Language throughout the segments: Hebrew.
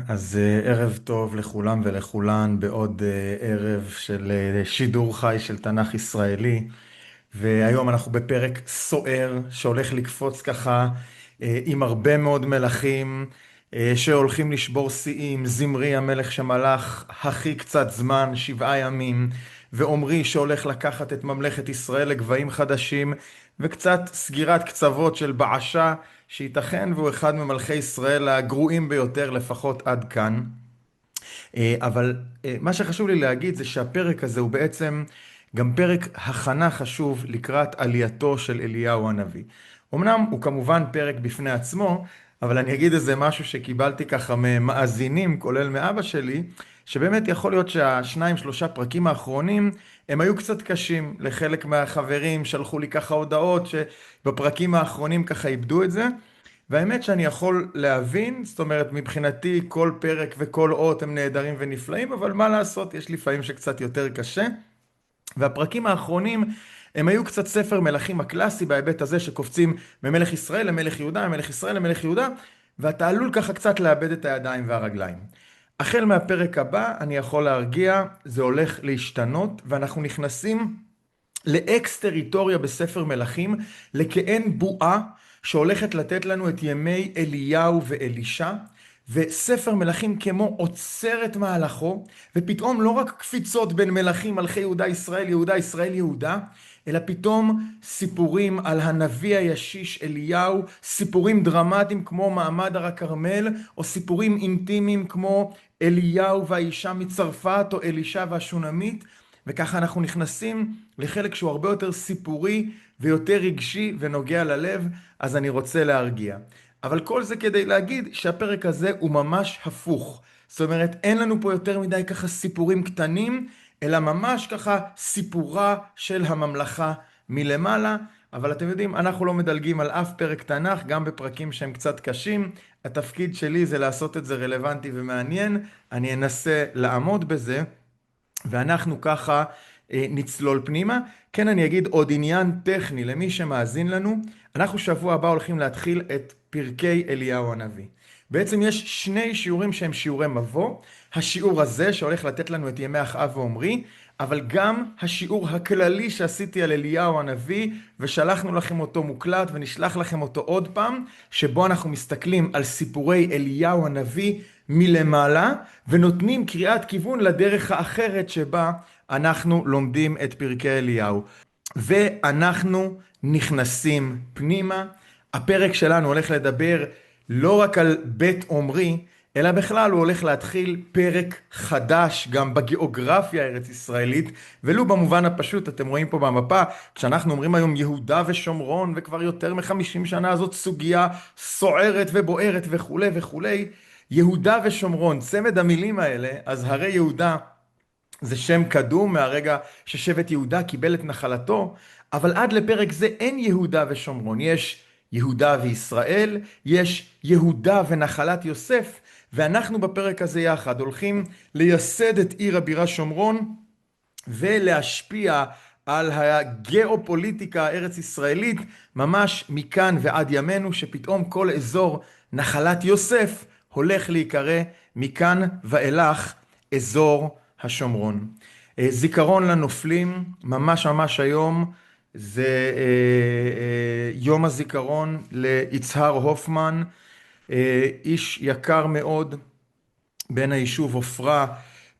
אז ערב טוב לכולם ולכולן בעוד ערב של שידור חי של תנ"ך ישראלי. והיום אנחנו בפרק סוער שהולך לקפוץ ככה עם הרבה מאוד מלכים שהולכים לשבור שיאים. זמרי המלך שמלך הכי קצת זמן, 7 ימים, ועומרי שהולך לקחת את ממלכת ישראל לגבהים חדשים, וקצת סגירת קצוות של בעשה שייתכן והוא אחד ממלכי ישראל הגרועים ביותר לפחות עד כאן. אבל מה שחשוב לי להגיד זה שהפרק הזה הוא בעצם גם פרק הכנה חשוב לקראת עלייתו של אליהו הנביא. אמנם הוא כמובן פרק בפני עצמו, אבל אני אגיד איזה משהו שקיבלתי ככה ממאזינים, כולל מאבא שלי, שבאמת יכול להיות שהשניים שלושה פרקים האחרונים הם היו קצת קשים. לחלק מהחברים שלחו לי ככה הודעות שבפרקים האחרונים ככה איבדו את זה. והאמת שאני יכול להבין, זאת אומרת, מבחינתי כל פרק וכל אות הם נהדרים ונפלאים, אבל מה לעשות, יש לפעמים שקצת יותר קשה. והפרקים האחרונים הם היו קצת ספר מלכים הקלאסי בהיבט הזה שקופצים ממלך ישראל למלך יהודה, ממלך ישראל למלך יהודה, ואתה עלול ככה קצת לאבד את הידיים והרגליים. החל מהפרק הבא אני יכול להרגיע, זה הולך להשתנות, ואנחנו נכנסים לאקס טריטוריה בספר מלכים, לכעין בועה שהולכת לתת לנו את ימי אליהו ואלישע, וספר מלכים כמו עוצר את מהלכו, ופתאום לא רק קפיצות בין מלכים, מלכי יהודה ישראל, יהודה ישראל יהודה, אלא פתאום סיפורים על הנביא הישיש אליהו, סיפורים דרמטיים כמו מעמד הר הכרמל, או סיפורים אינטימיים כמו אליהו והאישה מצרפת, או אלישע והשונמית, וככה אנחנו נכנסים לחלק שהוא הרבה יותר סיפורי ויותר רגשי ונוגע ללב, אז אני רוצה להרגיע. אבל כל זה כדי להגיד שהפרק הזה הוא ממש הפוך. זאת אומרת, אין לנו פה יותר מדי ככה סיפורים קטנים, אלא ממש ככה סיפורה של הממלכה מלמעלה. אבל אתם יודעים, אנחנו לא מדלגים על אף פרק תנ"ך, גם בפרקים שהם קצת קשים. התפקיד שלי זה לעשות את זה רלוונטי ומעניין. אני אנסה לעמוד בזה. ואנחנו ככה נצלול פנימה. כן, אני אגיד עוד עניין טכני למי שמאזין לנו. אנחנו שבוע הבא הולכים להתחיל את פרקי אליהו הנביא. בעצם יש שני שיעורים שהם שיעורי מבוא. השיעור הזה שהולך לתת לנו את ימי אחאב ועומרי, אבל גם השיעור הכללי שעשיתי על אליהו הנביא, ושלחנו לכם אותו מוקלט ונשלח לכם אותו עוד פעם, שבו אנחנו מסתכלים על סיפורי אליהו הנביא מלמעלה, ונותנים קריאת כיוון לדרך האחרת שבה אנחנו לומדים את פרקי אליהו. ואנחנו נכנסים פנימה. הפרק שלנו הולך לדבר לא רק על בית עומרי, אלא בכלל הוא הולך להתחיל פרק חדש גם בגיאוגרפיה הארץ ישראלית, ולו במובן הפשוט, אתם רואים פה במפה, כשאנחנו אומרים היום יהודה ושומרון, וכבר יותר מ-50 שנה זאת סוגיה סוערת ובוערת וכו' וכו', יהודה ושומרון, צמד המילים האלה, אז הרי יהודה זה שם קדום מהרגע ששבט יהודה קיבל את נחלתו, אבל עד לפרק זה אין יהודה ושומרון, יש יהודה וישראל, יש יהודה ונחלת יוסף, ואנחנו בפרק הזה יחד הולכים לייסד את עיר הבירה שומרון, ולהשפיע על הגיאופוליטיקה הארץ ישראלית, ממש מכאן ועד ימינו, שפתאום כל אזור נחלת יוסף הולך להיקרא מכאן ואילך אזור השומרון. זיכרון לנופלים, ממש ממש היום, זה יום הזיכרון ליצהר הופמן, איש יקר מאוד בן היישוב עופרה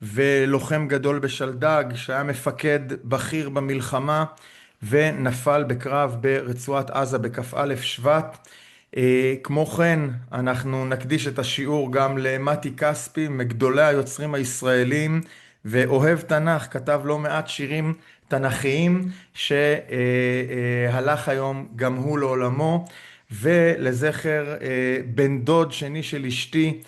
ולוחם גדול בשלדג, שהיה מפקד בכיר במלחמה ונפל בקרב ברצועת עזה בכ"א שבט. כמו כן אנחנו נקדיש את השיעור גם למתי כספי, מגדולי היוצרים הישראלים ואוהב תנ"ך, כתב לא מעט שירים תנ"כיים, שהלך היום גם הוא לעולמו. ולזכר בן דוד שני של אשתי,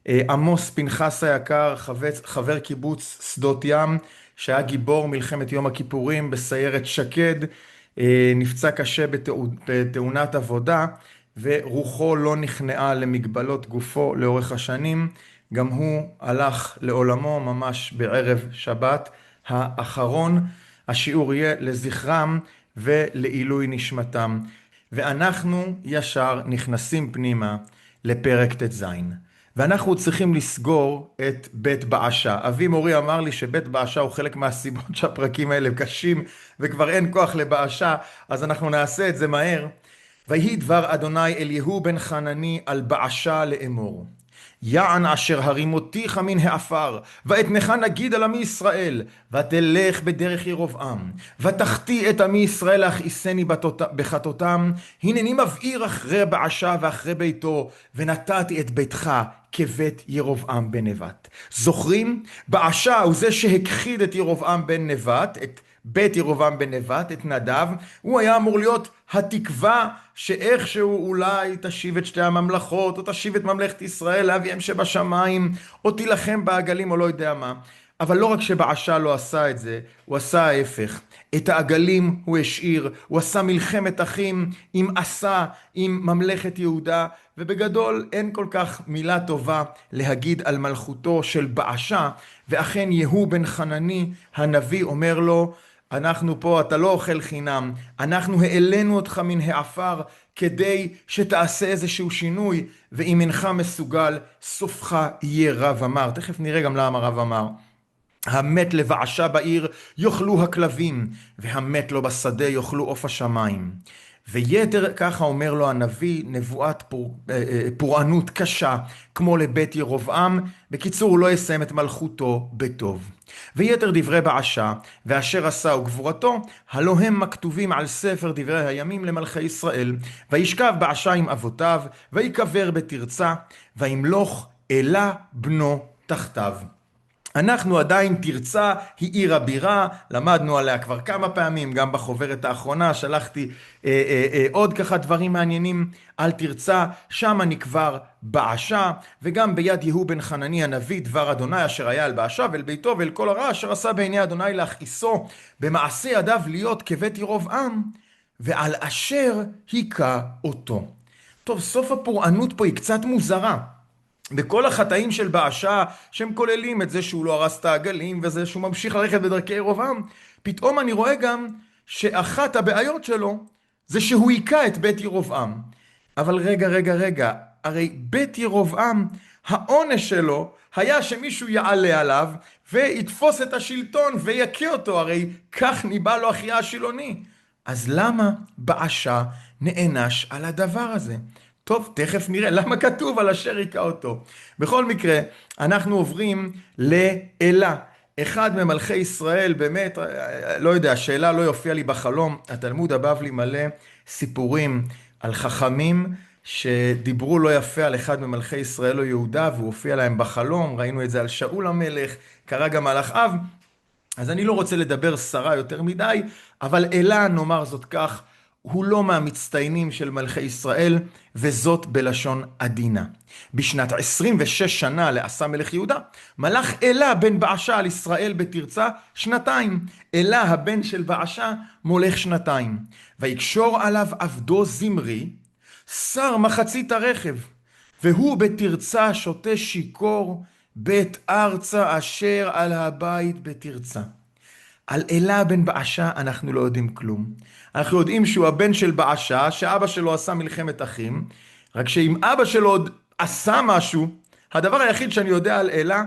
עמוס פנחס היקר, חבר קיבוץ שדות ים, שהיה גיבור מלחמת יום הכיפורים בסיירת שקד, נפצע קשה בתאונת עבודה, ורוחו לא נכנעה למגבלות גופו לאורך השנים. גם הוא הלך לעולמו ממש בערב שבת האחרון. השיעור יהיה לזכרם ולעילוי נשמתם. ואנחנו ישר נכנסים פנימה לפרק ט"ז. ואנחנו צריכים לסגור את בית באשה. אבי מורי אמר לי שבית באשה הוא חלק מהסיבות שהפרקים האלה קשים, וכבר אין כוח לבאשה, אז אנחנו נעשה את זה מהר. ויהי דבר אדוני אל יהוא בן חנני על באשה לאמור. יען אשר הרימותיך מן העפר, ואתנך נגיד על עמי ישראל, ותלך בדרך ירבעם, ותחטיא את עמי ישראל להכעיסני בחטאותם, הנני מבעיר אחרי באשה ואחרי ביתו, ונתתי את ביתך כבית ירבעם בן נבט. זוכרים? באשה הוא זה שהכחיד את ירבעם בן נבט, את בית ירבעם בן נבט, את נדב. הוא היה אמור להיות התקווה שאיכשהו אולי תשיב את שתי הממלכות, או תשיב את ממלכת ישראל לאביהם שבשמיים, או תילחם בעגלים, או לא יודע מה. אבל לא רק שבאשה לא עשה את זה, הוא עשה ההפך. את העגלים הוא השאיר, הוא עשה מלחמת אחים עם עשה, עם ממלכת יהודה, ובגדול אין כל כך מילה טובה להגיד על מלכותו של באשה, ואכן יהוא בן חנני הנביא אומר לו, אנחנו פה, אתה לא אוכל חינם, אנחנו העלינו אותך מן העפר כדי שתעשה איזשהו שינוי, ואם אינך מסוגל, סופך יהיה רב אמר. תכף נראה גם למה רב אמר. המת לבאשה בעיר יאכלו הכלבים, והמת לו בשדה יאכלו עוף השמיים. ויתר, ככה אומר לו הנביא, נבואת פורענות קשה, כמו לבית ירבעם. בקיצור, הוא לא יסיים את מלכותו בטוב. ויתר דברי באשה, ואשר עשה וגבורתו, הלא הם מכתובים על ספר דברי הימים למלכי ישראל. וישכב באשה עם אבותיו, ויקבר בתרצה, וימלוך אלה בנו תחתיו. אנחנו עדיין תרצה, היא עיר הבירה, למדנו עליה כבר כמה פעמים, גם בחוברת האחרונה שלחתי עוד ככה דברים מעניינים על תרצה, שם נקבר באשה, וגם ביד יהוא בן חנני הנביא דבר אדוני אשר היה על באשה ואל ביתו ואל כל הרע אשר עשה בעיני אדוני להכעיסו במעשה ידיו להיות כבית ירבעם, ועל אשר היכה אותו. טוב, סוף הפורענות פה היא קצת מוזרה. בכל החטאים של באשה, שהם כוללים את זה שהוא לא הרס את העגלים, וזה שהוא ממשיך ללכת בדרכי ירבעם, פתאום אני רואה גם שאחת הבעיות שלו, זה שהוא היכה את בית ירבעם. אבל רגע, הרי בית ירבעם, העונש שלו, היה שמישהו יעלה עליו, ויתפוס את השלטון, ויכה אותו, הרי כך ניבא לו אחיה השילוני. אז למה באשה נענש על הדבר הזה? טוב, תכף נראה למה כתוב על אשר היכה אותו. בכל מקרה, אנחנו עוברים לאלה. אחד ממלכי ישראל, באמת, לא יודע, השאלה לא יופיע לי בחלום. התלמוד הבבלי מלא סיפורים על חכמים שדיברו לא יפה על אחד ממלכי ישראל או יהודה, והוא הופיע להם בחלום. ראינו את זה על שאול המלך, קרה גם על אחאב. אז אני לא רוצה לדבר סרה יותר מדי, אבל אלה, נאמר זאת כך, הוא לא מהמצטיינים של מלכי ישראל, וזאת בלשון עדינה. בשנת 26 שנה לעשה מלך יהודה, מלך אלה בן באשה על ישראל בתרצה 2 אלה הבן של באשה מולך 2 ויקשור עליו עבדו זמרי, שר מחצית הרכב, והוא בתרצה שותה שיכור בית ארצה אשר על הבית בתרצה. על אלה בן באשה אנחנו לא יודעים כלום. אנחנו יודעים שהוא הבן של באשה, שאבא שלו עשה מלחמת אחים, רק שאם אבא שלו עוד עשה משהו, הדבר היחיד שאני יודע על אלה,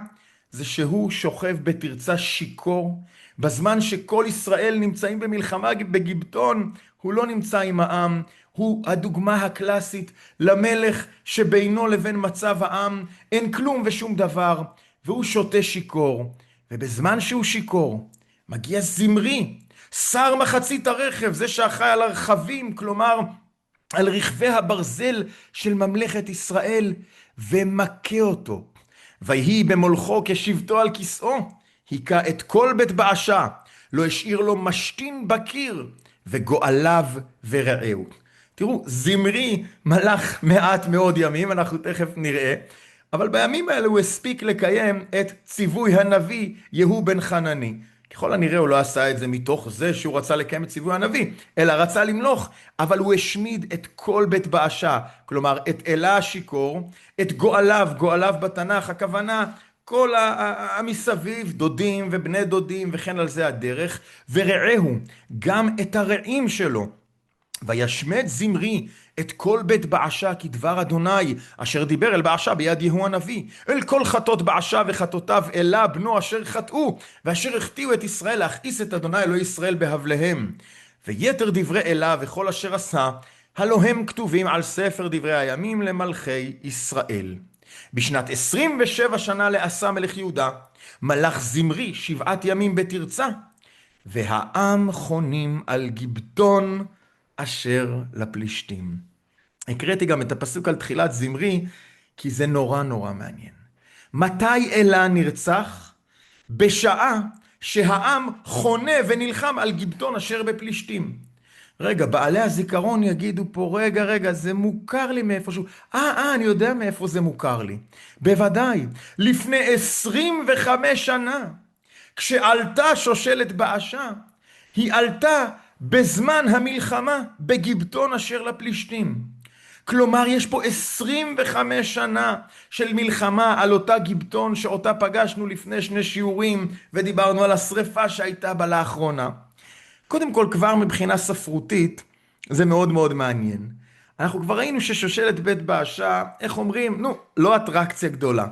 זה שהוא שוכב בתרצה שיכור, בזמן שכל ישראל נמצאים במלחמה בגיבטון, הוא לא נמצא עם העם, הוא הדוגמה הקלאסית למלך שבינו לבין מצב העם אין כלום ושום דבר, והוא שותה שיכור, ובזמן שהוא שיכור, מגיע זמרי, שר מחצית הרכב, זה שאחראי על הרכבים, כלומר על רכבי הברזל של ממלכת ישראל, ומכה אותו. ויהי במולכו כשבתו על כיסאו, היכה את כל בית באשה, לא השאיר לו משכין בקיר, וגואליו ורעהו. תראו, זמרי מלך מעט מאוד ימים, אנחנו תכף נראה, אבל בימים האלה הוא הספיק לקיים את ציווי הנביא יהוא בן חנני. ככל הנראה הוא לא עשה את זה מתוך זה שהוא רצה לקיים את ציווי הנביא, אלא רצה למלוך, אבל הוא השמיד את כל בית באשה, כלומר את אלה השיכור, את גואליו בתנ"ך, הכוונה כל המסביב, דודים ובני דודים וכן על זה הדרך, ורעהו, גם את הרעים שלו, וישמד זמרי את כל בית באשה כדבר אדוני, אשר דיבר אל באשה ביד יהוא הנביא, אל כל חטות באשה וחטאותיו אלה בנו אשר חטאו, ואשר החטיאו את ישראל להכעיס את אדוני אלוהי ישראל בהבליהם. ויתר דברי אלה וכל אשר עשה, הלא הם כתובים על ספר דברי הימים למלכי ישראל. בשנת 27 שנה לעשה מלך יהודה, מלך זמרי 7 ימים בתרצה, והעם חונים על גיבטון אשר לפלישתים. הקראתי גם את הפסוק על תחילת זמרי, כי זה נורא נורא מעניין. מתי אלה נרצח? בשעה שהעם חונה ונלחם על גיבטון אשר בפלישתים. רגע, בעלי הזיכרון יגידו פה, רגע, זה מוכר לי מאיפשהו. אני יודע מאיפה זה מוכר לי. בוודאי, לפני 25 שנה, כשעלתה שושלת באשה, היא עלתה בזמן המלחמה בגיבטון אשר לפלישתים. כלומר, יש פה 25 שנה של מלחמה על אותה גיבטון שאותה פגשנו לפני 2 שיעורים, ודיברנו על השריפה שהייתה בה לאחרונה. קודם כל, כבר מבחינה ספרותית, זה מאוד מאוד מעניין. אנחנו כבר ראינו ששושלת בית באשה, איך אומרים? לא אטרקציה גדולה.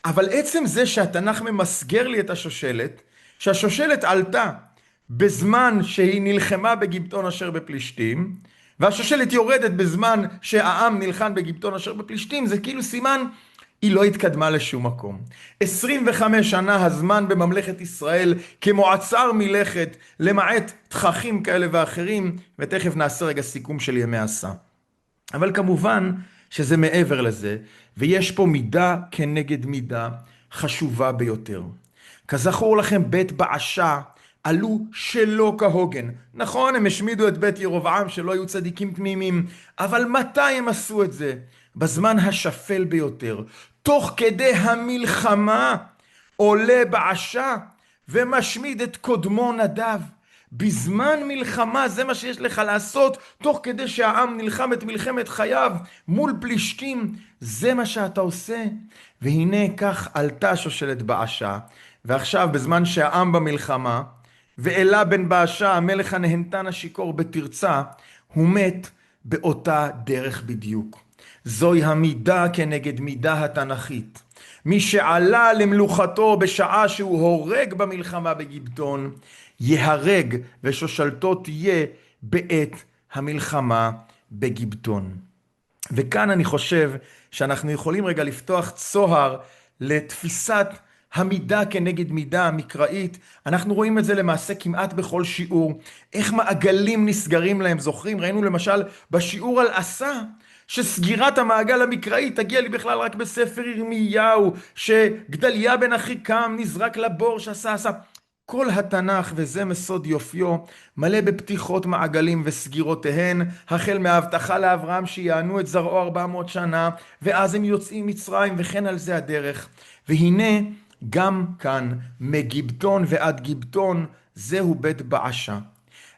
אבל עצם זה שהתנ"ך ממסגר לי את השושלת, שהשושלת עלתה בזמן שהיא נלחמה בגיבטון אשר בפלישתים, והשושלת יורדת בזמן שהעם נלחם בגיבטון אשר בפלישתים, זה כאילו סימן, היא לא התקדמה לשום מקום. 25 שנה הזמן בממלכת ישראל כמועצר מלכת, למעט תככים כאלה ואחרים, ותכף נעשה רגע סיכום של ימי עשה. אבל כמובן שזה מעבר לזה, ויש פה מידה כנגד מידה חשובה ביותר. כזכור לכם, בית באשה עלו שלא כהוגן. נכון, הם השמידו את בית ירבעם שלא היו צדיקים תמימים, אבל מתי הם עשו את זה? בזמן השפל ביותר. תוך כדי המלחמה עולה באשה ומשמיד את קודמו נדב. בזמן מלחמה זה מה שיש לך לעשות, תוך כדי שהעם נלחם את מלחמת חייו מול פלישתים, זה מה שאתה עושה. והנה כך עלתה שושלת באשה, ועכשיו בזמן שהעם במלחמה, ואלה בן באשה המלך הנהנתן השיכור בתרצה, הוא מת באותה דרך בדיוק. זוהי המידה כנגד מידה התנ"כית. מי שעלה למלוכתו בשעה שהוא הורג במלחמה בגיבטון, יהרג ושושלתו תהיה בעת המלחמה בגיבטון. וכאן אני חושב שאנחנו יכולים רגע לפתוח צוהר לתפיסת המידה כנגד מידה המקראית. אנחנו רואים את זה למעשה כמעט בכל שיעור. איך מעגלים נסגרים להם, זוכרים? ראינו למשל בשיעור על עשה, שסגירת המעגל המקראי תגיע לי בכלל רק בספר ירמיהו, שגדליה בן אחיקם נזרק לבור שעשה עשה. כל התנ"ך, וזה מסוד יופיו, מלא בפתיחות מעגלים וסגירותיהן, החל מההבטחה לאברהם שיענו את זרעו 400 שנה, ואז הם יוצאים מצרים, וכן על זה הדרך. והנה, גם כאן, מגיבטון ועד גיבטון, זהו בית באשה.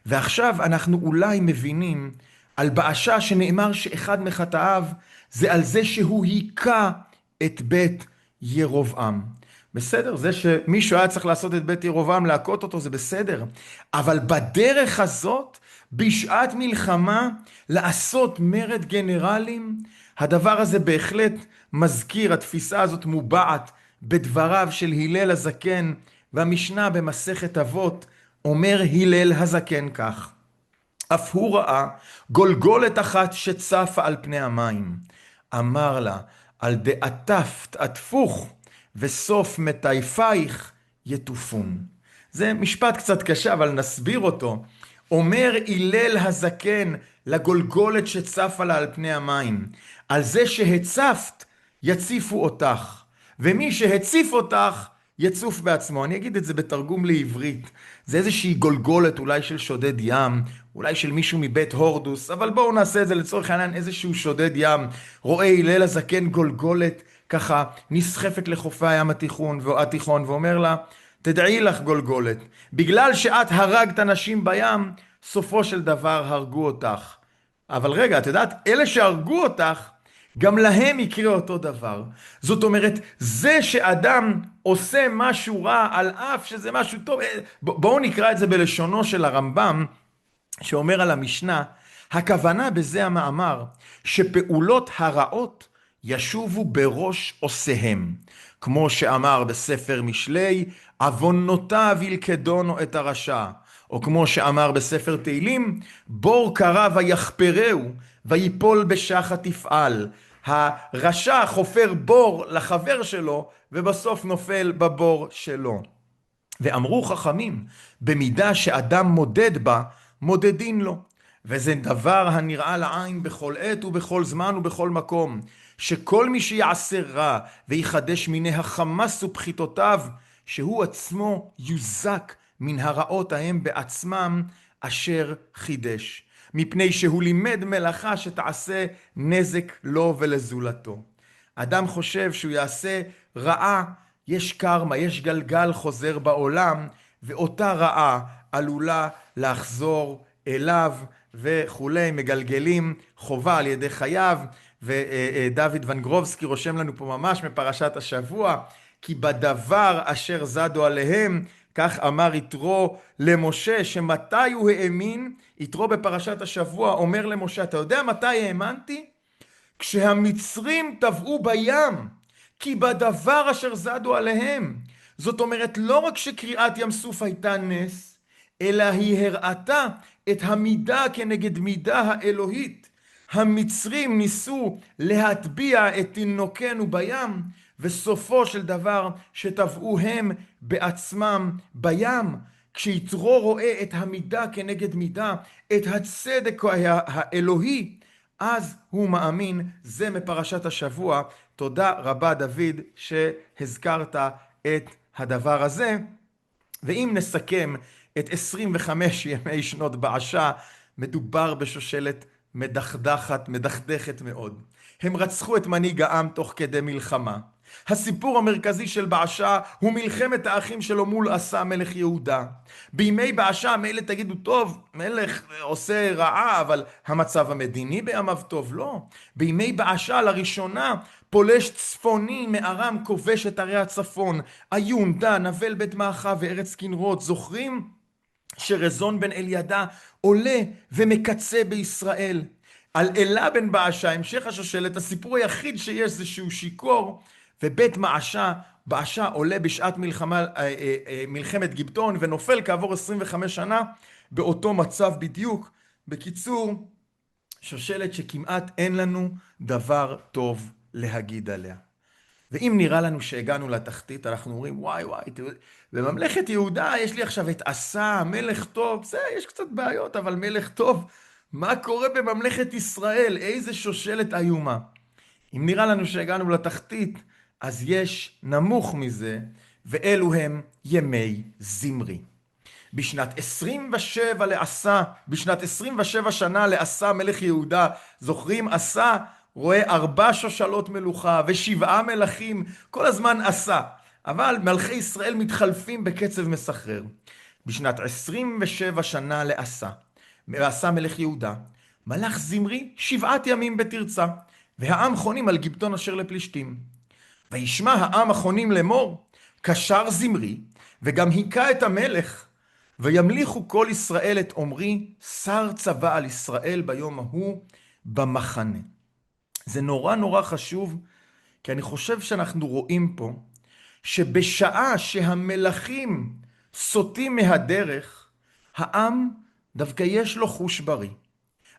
ועכשיו אנחנו אולי מבינים על באשה שנאמר שאחד מחטאיו, זה על זה שהוא היכה את בית ירבעם. בסדר, זה שמישהו היה צריך לעשות את בית ירבעם, להכות אותו, זה בסדר. אבל בדרך הזאת, בשעת מלחמה, לעשות מרד גנרלים, הדבר הזה בהחלט מזכיר, התפיסה הזאת מובעת בדבריו של הלל הזקן, והמשנה במסכת אבות אומר הלל הזקן כך: אף הוא ראה גולגולת אחת שצפה על פני המים. אמר לה, על דעטפת עטפוך, וסוף מטייפייך יטופון. זה משפט קצת קשה, אבל נסביר אותו. אומר הלל הזקן לגולגולת שצפה לה על פני המים, על זה שהצפת יציפו אותך, ומי שהציף אותך יצוף בעצמו. אני אגיד את זה בתרגום לעברית. זה איזושהי גולגולת, אולי של שודד ים, אולי של מישהו מבית הורדוס, אבל בואו נעשה את זה לצורך העניין, איזשהו שודד ים. רואה הלל הזקן גולגולת ככה נסחפת לחופי הים התיכון, ואומר לה, תדעי לך גולגולת, בגלל שאת הרגת אנשים בים, סופו של דבר הרגו אותך. אבל רגע, את יודעת, אלה שהרגו אותך, גם להם יקרה אותו דבר. זאת אומרת, זה שאדם עושה משהו רע על אף שזה משהו טוב, בואו נקרא את זה בלשונו של הרמב"ם, שאומר על המשנה, הכוונה בזה המאמר, שפעולות הרעות ישובו בראש עושיהם. כמו שאמר בספר משלי, עוונותיו ילכדונו את הרשע. או כמו שאמר בספר תהילים, בור קרא ויחפרהו, ויפול בשחת יפעל. הרשע חופר בור לחבר שלו, ובסוף נופל בבור שלו. ואמרו חכמים, במידה שאדם מודד בה, מודדין לו. וזה דבר הנראה לעין בכל עת ובכל זמן ובכל מקום, שכל מי שיעשה רע ויחדש מיני החמאס ופחיתותיו, שהוא עצמו יוזק מן הרעות ההם בעצמם אשר חידש, מפני שהוא לימד מלאכה שתעשה נזק לו ולזולתו. אדם חושב שהוא יעשה רעה, יש קרמה, יש גלגל חוזר בעולם, ואותה רעה עלולה לחזור אליו וכולי, מגלגלים חובה על ידי חייו. ודוד ונגרובסקי רושם לנו פה ממש מפרשת השבוע, כי בדבר אשר זדו עליהם, כך אמר יתרו למשה, שמתי הוא האמין. יתרו בפרשת השבוע אומר למשה, אתה יודע מתי האמנתי? כשהמצרים טבעו בים, כי בדבר אשר זדו עליהם. זאת אומרת, לא רק שקריעת ים סוף הייתה נס, אלא היא הראתה את המידה כנגד מידה האלוהית. המצרים ניסו להטביע את תינוקנו בים, וסופו של דבר שטבעו הם בעצמם בים. כשיתרו רואה את המידה כנגד מידה, את הצדק האלוהי, אז הוא מאמין. זה מפרשת השבוע. תודה רבה דוד שהזכרת את הדבר הזה. ואם נסכם את 25 ימי שנות בעשה, מדובר בשושלת מדכדכת מאוד. הם רצחו את מנהיג העם תוך כדי מלחמה. הסיפור המרכזי של בעשה הוא מלחמת האחים שלו מול עשה מלך יהודה. בימי בעשה מילא תגידו, טוב, מלך עושה רעה, אבל המצב המדיני בימיו טוב? לא. בימי בעשה לראשונה פולש צפוני מארם כובש את ערי הצפון, עיון, דן, נבל, בית מאחה וארץ כנרות. זוכרים שרזון בן אלידע עולה ומקצה בישראל. על אלה בן בעשה, המשך השושלת, הסיפור היחיד שיש זה שהוא שיקור, ובית בעשה עולה בשעת מלחמת גיבטון, ונופל כעבור 25 שנה באותו מצב בדיוק. בקיצור, שושלת שכמעט אין לנו דבר טוב להגיד עליה. ואם נראה לנו שהגענו לתחתית, אנחנו אומרים, וואי, בממלכת יהודה יש לי עכשיו את עשה, מלך טוב, זה, יש קצת בעיות, אבל מלך טוב. מה קורה בממלכת ישראל? איזה שושלת איומה. אם נראה לנו שהגענו לתחתית, אז יש נמוך מזה, ואלו הם ימי זמרי. בשנת 27 שנה לעשה מלך יהודה, זוכרים? עשה רואה 4 שושלות מלוכה ו7 מלכים, כל הזמן עשה. אבל מלכי ישראל מתחלפים בקצב מסחרר. בשנת 27 שנה לעשה מלך יהודה, מלך זמרי 7 ימים בתרצה, והעם חונים על גיבטון אשר לפלישתים. וישמע העם החונים לאמור, קשר זמרי, וגם היכה את המלך, וימליכו כל ישראל את עומרי, שר צבא על ישראל ביום ההוא במחנה. זה נורא חשוב, כי אני חושב שאנחנו רואים פה, שבשעה שהמלכים סוטים מהדרך, העם דווקא יש לו חוש בריא.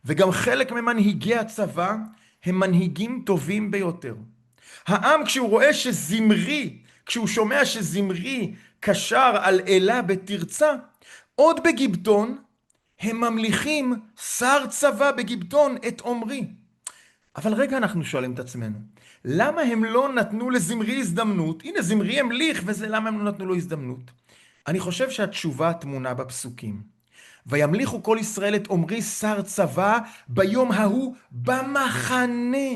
וגם חלק ממנהיגי הצבא הם מנהיגים טובים ביותר. העם כשהוא שומע שזמרי קשר על אלה בתרצה, עוד בגיבטון הם ממליכים שר צבא בגיבטון את עומרי. אבל רגע, אנחנו שואלים את עצמנו, למה הם לא נתנו לזמרי הזדמנות? הנה, זמרי המליך, וזה למה הם לא נתנו לו הזדמנות? אני חושב שהתשובה תמונה בפסוקים. וימליכו כל ישראל את עומרי שר צבא ביום ההוא במחנה.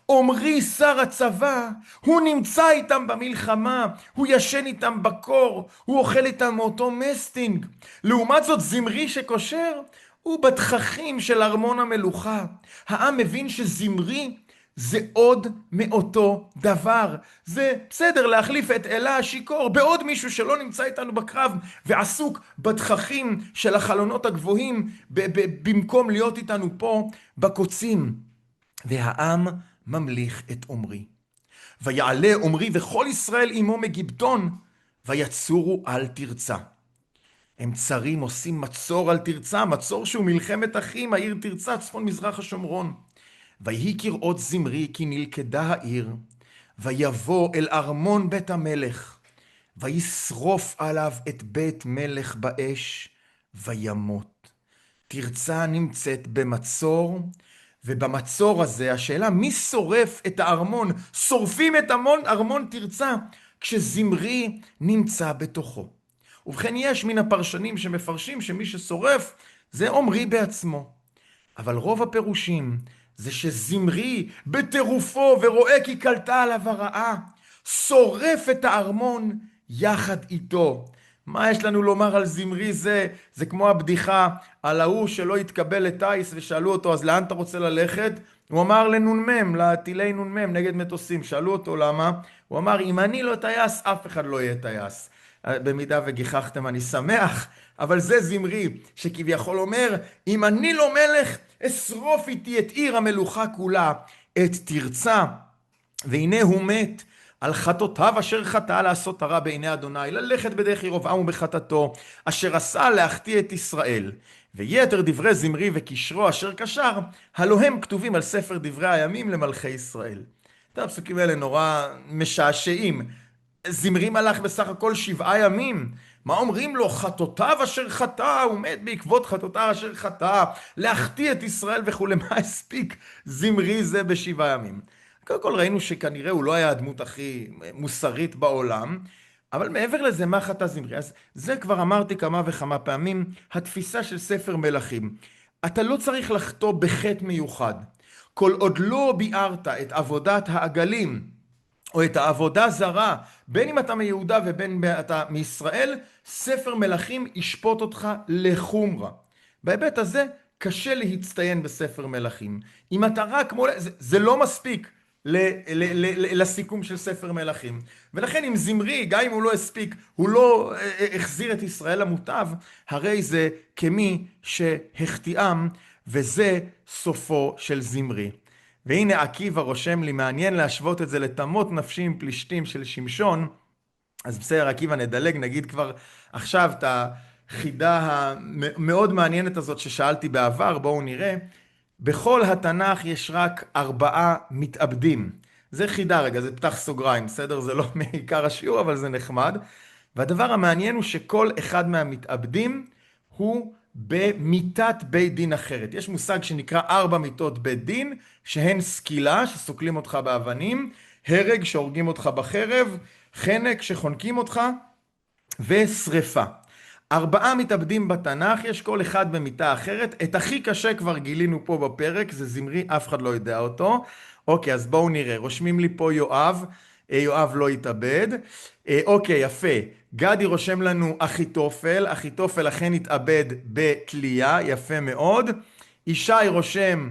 עומרי שר הצבא, הוא נמצא איתם במלחמה, הוא ישן איתם בקור, הוא אוכל איתם מאותו מסטינג. לעומת זאת זמרי שקושר, הוא בתככים של ארמון המלוכה. העם מבין שזמרי זה עוד מאותו דבר. זה בסדר להחליף את אלה השיכור בעוד מישהו שלא נמצא איתנו בקרב ועסוק בתככים של החלונות הגבוהים במקום להיות איתנו פה בקוצים. והעם ממליך את עומרי. ויעלה עומרי וכל ישראל עמו מגיבטון, ויצורו על תרצה. הם צרים עושים מצור על תרצה, מצור שהוא מלחמת אחים, העיר תרצה, צפון מזרח השומרון. ויהי כראות זמרי כי נלכדה העיר, ויבוא אל ארמון בית המלך, וישרוף עליו את בית מלך באש, וימות. תרצה נמצאת במצור, ובמצור הזה השאלה מי שורף את הארמון? שורפים את ארמון תרצה כשזמרי נמצא בתוכו. ובכן יש מן הפרשנים שמפרשים שמי ששורף זה עומרי בעצמו. אבל רוב הפירושים זה שזמרי בטירופו ורואה כי קלטה עליו הרעה, שורף את הארמון יחד איתו. מה יש לנו לומר על זמרי זה? זה כמו הבדיחה על ההוא שלא התקבל לטייס ושאלו אותו אז לאן אתה רוצה ללכת? הוא אמר לנ"מ, לטילי נ"מ נגד מטוסים. שאלו אותו למה? הוא אמר אם אני לא טייס אף אחד לא יהיה טייס. במידה וגיחכתם אני שמח, אבל זה זמרי שכביכול אומר אם אני לא מלך אשרוף איתי את עיר המלוכה כולה, את תרצה. והנה הוא מת על חטאותיו אשר חטא לעשות הרע בעיני אדוני, ללכת בדרך ירבעם ובחטאתו אשר עשה להחטיא את ישראל. ויתר דברי זמרי וקשרו אשר קשר, הלא הם כתובים על ספר דברי הימים למלכי ישראל. הפסוקים האלה נורא משעשעים. זמרי מלך בסך הכל 7 ימים. מה אומרים לו? חטאותיו אשר חטא, הוא מת בעקבות חטאותיו אשר חטא, להחטיא את ישראל וכו'. מה הספיק זמרי זה ב7 ימים? קודם כל ראינו שכנראה הוא לא היה הדמות הכי מוסרית בעולם, אבל מעבר לזה מה חטא זמרי? אז זה כבר אמרתי כמה וכמה פעמים, התפיסה של ספר מלכים. אתה לא צריך לחטוא בחטא מיוחד. כל עוד לא ביארת את עבודת העגלים, או את העבודה זרה, בין אם אתה מיהודה ובין אם אתה מישראל, ספר מלכים ישפוט אותך לחומרה. בהיבט הזה קשה להצטיין בספר מלכים. אם אתה רק זה לא מספיק לסיכום של ספר מלכים. ולכן אם זמרי, גם אם הוא לא הספיק, הוא לא החזיר את ישראל למוטב, הרי זה כמי שהחטיאם, וזה סופו של זמרי. והנה עקיבא רושם לי, מעניין להשוות את זה לתמות נפשי עם פלישתים של שמשון. אז בסדר, עקיבא נדלג, נגיד כבר עכשיו את החידה המאוד מעניינת הזאת ששאלתי בעבר, בואו נראה. בכל התנ"ך יש רק 4 מתאבדים. זה חידה רגע, זה פתח סוגריים, בסדר? זה לא מעיקר השיעור, אבל זה נחמד. והדבר המעניין הוא שכל אחד מהמתאבדים הוא במיתת בית דין אחרת. יש מושג שנקרא 4 מיתות בית דין, שהן סקילה, שסוקלים אותך באבנים, הרג שהורגים אותך בחרב, חנק שחונקים אותך, ושריפה. 4 מתאבדים בתנ"ך, יש כל אחד במיתה אחרת. את הכי קשה כבר גילינו פה בפרק, זה זמרי, אף אחד לא יודע אותו. אוקיי, אז בואו נראה. רושמים לי פה יואב, יואב לא התאבד. אוקיי, יפה. גדי רושם לנו אחיתופל, אחיתופל אכן התאבד בתלייה, יפה מאוד. ישי רושם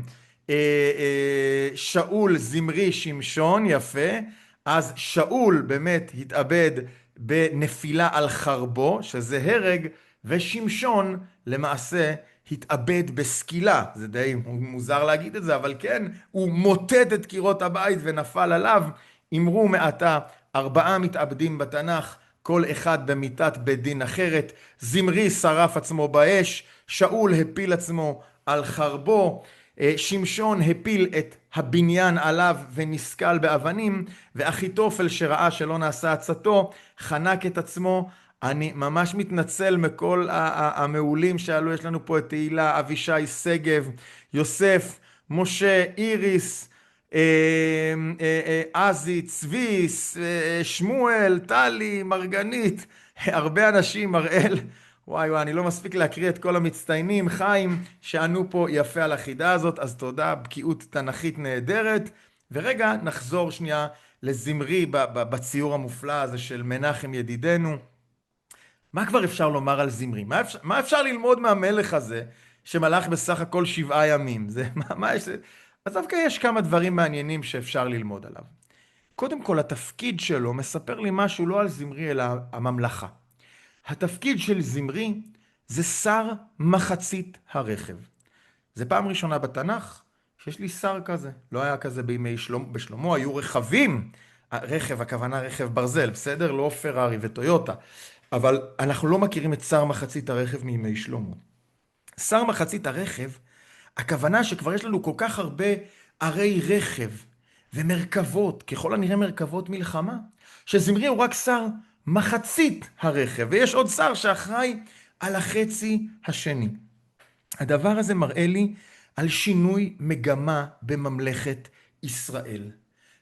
שאול, זמרי, שמשון, יפה. אז שאול באמת התאבד בנפילה על חרבו, שזה הרג, ושמשון למעשה התאבד בסקילה. זה די מוזר להגיד את זה, אבל כן, הוא מוטט את קירות הבית ונפל עליו. אמרו מעתה 4 מתאבדים בתנ"ך, כל אחד במיתת בית דין אחרת. זמרי שרף עצמו באש, שאול הפיל עצמו על חרבו, שמשון הפיל את הבניין עליו ונסקל באבנים, ואחיתופל שראה שלא נעשה עצתו, חנק את עצמו. אני ממש מתנצל מכל המעולים שעלו, יש לנו פה את תהילה, אבישי, שגב, יוסף, משה, איריס, עזי, צביס, שמואל, טלי, מרגנית, הרבה אנשים, מראל, וואי וואי, אני לא מספיק להקריא את כל המצטיינים, חיים, שענו פה יפה על החידה הזאת, אז תודה, בקיאות תנכית נהדרת. ורגע, נחזור שנייה לזמרי בציור המופלא הזה של מנחם ידידנו. מה כבר אפשר לומר על זמרי? מה אפשר ללמוד מהמלך הזה, שמלך בסך הכל 7 ימים? מה יש... אז דווקא יש כמה דברים מעניינים שאפשר ללמוד עליו. קודם כל, התפקיד שלו מספר לי משהו לא על זמרי, אלא הממלכה. התפקיד של זמרי זה שר מחצית הרכב. זה פעם ראשונה בתנ"ך שיש לי שר כזה. לא היה כזה בימי שלמה. בשלמה היו רכבים. רכב, הכוונה רכב ברזל, בסדר? לא פרארי וטויוטה. אבל אנחנו לא מכירים את שר מחצית הרכב מימי שלמה. שר מחצית הרכב, הכוונה שכבר יש לנו כל כך הרבה ערי רכב ומרכבות, ככל הנראה מרכבות מלחמה, שזמרי הוא רק שר מחצית הרכב, ויש עוד שר שאחראי על החצי השני. הדבר הזה מראה לי על שינוי מגמה בממלכת ישראל.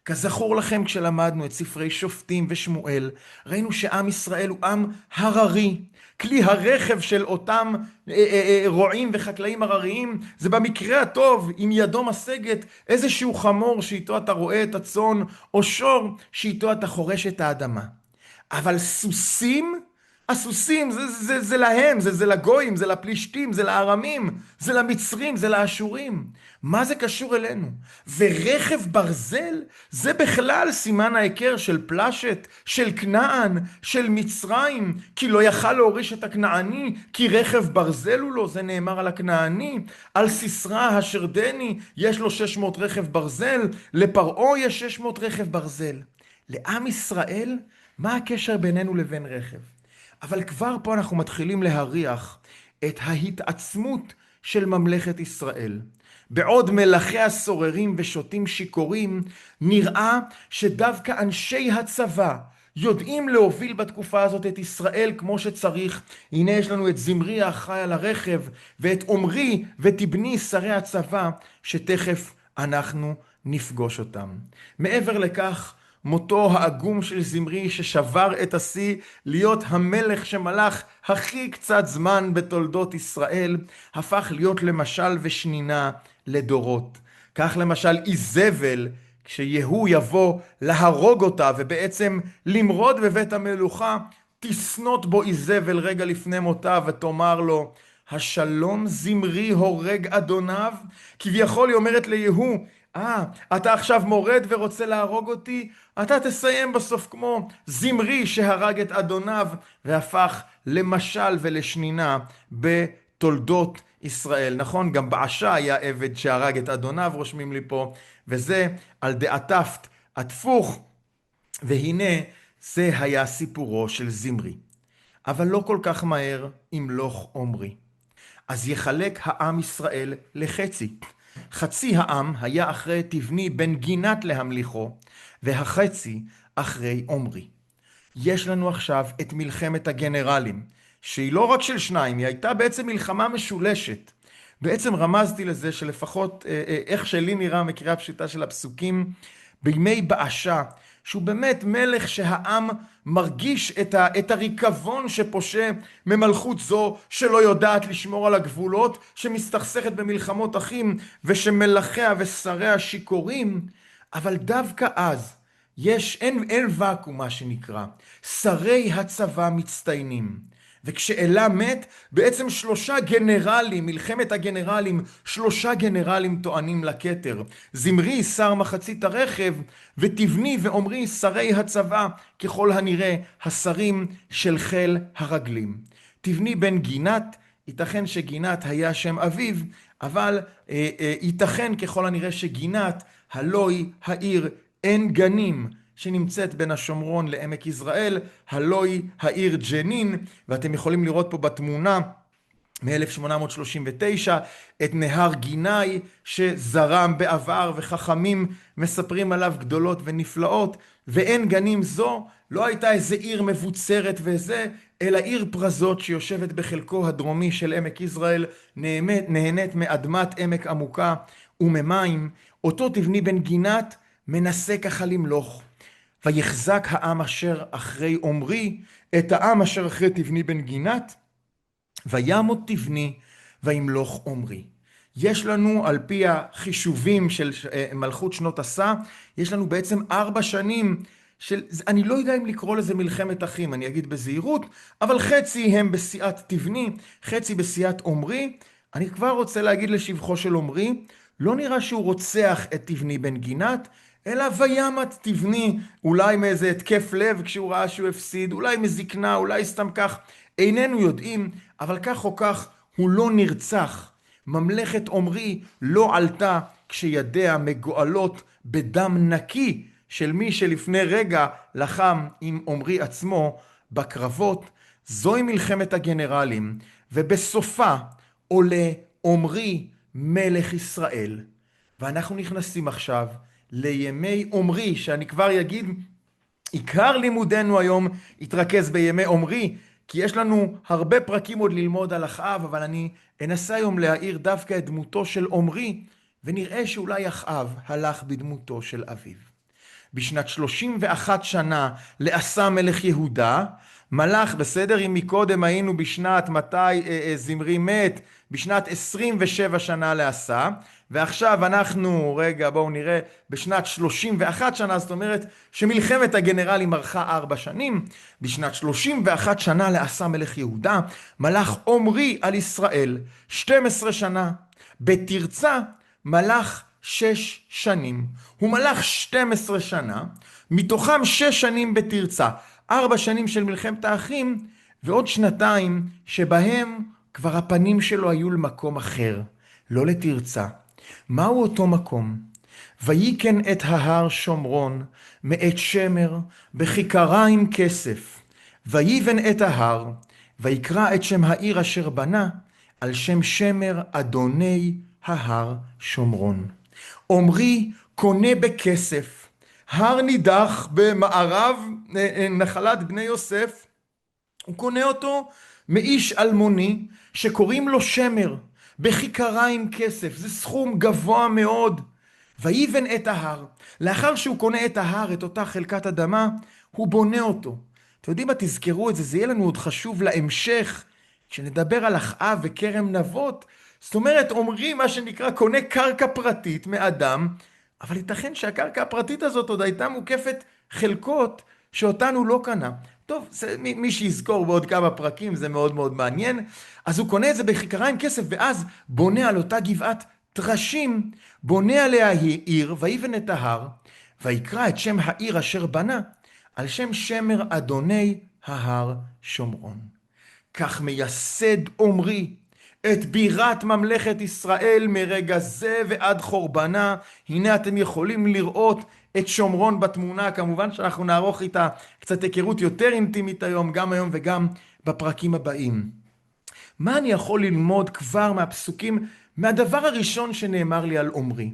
כזכור לכם, כשלמדנו את ספרי שופטים ושמואל, ראינו שעם ישראל הוא עם הררי. כלי הרכב של אותם רועים וחקלאים הרריים, זה במקרה הטוב, עם ידו משגת, איזשהו חמור שאיתו אתה רואה את הצאן, או שור שאיתו אתה חורש את האדמה. אבל סוסים, הסוסים זה להם, זה לגויים, זה לפלישתים, זה לארמים, זה למצרים, זה לאשורים. מה זה קשור אלינו? ורכב ברזל זה בכלל סימן ההיכר של פלשת, של כנען, של מצרים, כי לא יכל להוריש את הכנעני, כי רכב ברזל הוא לו, זה נאמר על הכנעני. על סיסרא השרדני יש לו 600 רכב ברזל, לפרעה יש 600 רכב ברזל. לעם ישראל, מה הקשר בינינו לבין רכב? אבל כבר פה אנחנו מתחילים להריח את ההתעצמות של ממלכת ישראל. בעוד מלכי הסוררים ושוטים שיכורים, נראה שדווקא אנשי הצבא יודעים להוביל בתקופה הזאת את ישראל כמו שצריך. הנה יש לנו את זמרי האחראי על הרכב, ואת עומרי ותבני שרי הצבא, שתכף אנחנו נפגוש אותם. מעבר לכך, מותו העגום של זמרי ששבר את השיא להיות המלך שמלך הכי קצת זמן בתולדות ישראל, הפך להיות למשל ושנינה לדורות. כך למשל איזבל, כשיהוא יבוא להרוג אותה ובעצם למרוד בבית המלוכה, תסנות בו איזבל רגע לפני מותה ותאמר לו, השלום זמרי הורג אדוניו? כביכול היא אומרת ליהוא, אתה עכשיו מורד ורוצה להרוג אותי? אתה תסיים בסוף כמו זמרי שהרג את אדוניו והפך למשל ולשנינה בתולדות ישראל. נכון? גם באשה היה עבד שהרג את אדוניו, רושמים לי פה, וזה על דעתפת עטפוך, והנה זה היה סיפורו של זמרי. אבל לא כל כך מהר ימלוך עומרי. אז יחלק העם ישראל לחצי. חצי העם היה אחרי תבני בן גינת להמליכו, והחצי אחרי עומרי. יש לנו עכשיו את מלחמת הגנרלים, שהיא לא רק של שניים, היא הייתה בעצם מלחמה משולשת. בעצם רמזתי לזה שלפחות איך שלי נראה מקריאה פשוטה של הפסוקים, בימי באשה, שהוא באמת מלך שהעם מרגיש את הריקבון שפושה ממלכות זו שלא יודעת לשמור על הגבולות, שמסתכסכת במלחמות אחים ושמלכיה ושריה שיכורים, אבל דווקא אז אין ואקום מה שנקרא, שרי הצבא מצטיינים. וכשאלה מת, בעצם 3 גנרלים, מלחמת הגנרלים, 3 גנרלים טוענים לכתר. זמרי שר מחצית הרכב, ותבני ועומרי שרי הצבא, ככל הנראה השרים של חיל הרגלים. תבני בן גינת, ייתכן שגינת היה שם אביו, אבל ייתכן ככל הנראה שגינת, הלוי העיר עין גנים, שנמצאת בין השומרון לעמק יזרעאל, הלוי העיר ג'נין, ואתם יכולים לראות פה בתמונה מ-1839 את נהר גיני שזרם בעבר, וחכמים מספרים עליו גדולות ונפלאות. ועין גנים זו לא הייתה איזה עיר מבוצרת וזה, אלא עיר פרזות שיושבת בחלקו הדרומי של עמק יזרעאל, נהנית מאדמת עמק עמוקה וממים. אותו תבני בן גינת מנסה ככה למלוך. ויחזק העם אשר אחרי עומרי את העם אשר אחרי תבני בן גינת, וימות תבני וימלוך עומרי. יש לנו על פי החישובים של מלכות שנות עשה, יש לנו בעצם 4 שנים של, אני לא יודע אם לקרוא לזה מלחמת אחים, אני אגיד בזהירות, אבל חצי הם בסיעת תבני, חצי בסיעת עומרי. אני כבר רוצה להגיד לשבחו של עומרי, לא נראה שהוא רוצח את תבני בן גינת, אלא וימת תבני, אולי מאיזה התקף לב כשהוא ראה שהוא הפסיד, אולי מזקנה, אולי סתם כך, איננו יודעים, אבל כך או כך הוא לא נרצח. ממלכת עומרי לא עלתה כשידיה מגואלות בדם נקי של מי שלפני רגע לחם עם עומרי עצמו בקרבות. זוהי מלחמת הגנרלים, ובסופה עולה עומרי מלך ישראל. ואנחנו נכנסים עכשיו לימי עומרי, שאני כבר אגיד, עיקר לימודנו היום יתרכז בימי עומרי, כי יש לנו הרבה פרקים עוד ללמוד על אחאב, אבל אני אנסה היום להאיר דווקא את דמותו של עומרי, ונראה שאולי אחאב הלך בדמותו של אביו. בשנת 31 שנה לעשה מלך יהודה, מלך, בסדר, אם מקודם היינו בשנת מתי זמרי מת, בשנת 27 שנה לעשה, ועכשיו אנחנו, רגע בואו נראה, בשנת 31 שנה, זאת אומרת שמלחמת הגנרלים ארכה 4 שנים, בשנת 31 שנה לעשה מלך יהודה, מלך עומרי על ישראל 12 שנה, בתרצה מלך 6 שנים, הוא מלך 12 שנה, מתוכם 6 שנים בתרצה, 4 שנים של מלחמת האחים, ועוד 2 שבהם כבר הפנים שלו היו למקום אחר, לא לתרצה. מהו אותו מקום? ויקן את ההר שומרון מאת שמר בכיכריים כסף, ויבן את ההר, ויקרא את שם העיר אשר בנה על שם שמר אדוני ההר שומרון. עומרי קונה בכסף הר נידח במערב נחלת בני יוסף, הוא קונה אותו מאיש אלמוני שקוראים לו שמר, בכיכריים כסף, זה סכום גבוה מאוד. ויבן את ההר, לאחר שהוא קונה את ההר, את אותה חלקת אדמה, הוא בונה אותו. אתם יודעים מה, תזכרו את זה, זה יהיה לנו עוד חשוב להמשך, כשנדבר על אחאב וכרם נבות. זאת אומרת, עומרי מה שנקרא קונה קרקע פרטית מאדם, אבל ייתכן שהקרקע הפרטית הזאת עוד הייתה מוקפת חלקות שאותן הוא לא קנה. טוב, מי שיזכור בעוד כמה פרקים, זה מאוד מאוד מעניין. אז הוא קונה את זה בכיכריים כסף, ואז בונה על אותה גבעת טרשים, בונה עליה עיר, ויבן את ההר, ויקרא את שם העיר אשר בנה, על שם שמר אדוני ההר שומרון. כך מייסד עומרי את בירת ממלכת ישראל מרגע זה ועד חורבנה. הנה אתם יכולים לראות את שומרון בתמונה, כמובן שאנחנו נערוך איתה קצת היכרות יותר אינטימית היום, גם היום וגם בפרקים הבאים. מה אני יכול ללמוד כבר מהפסוקים, מהדבר הראשון שנאמר לי על עומרי?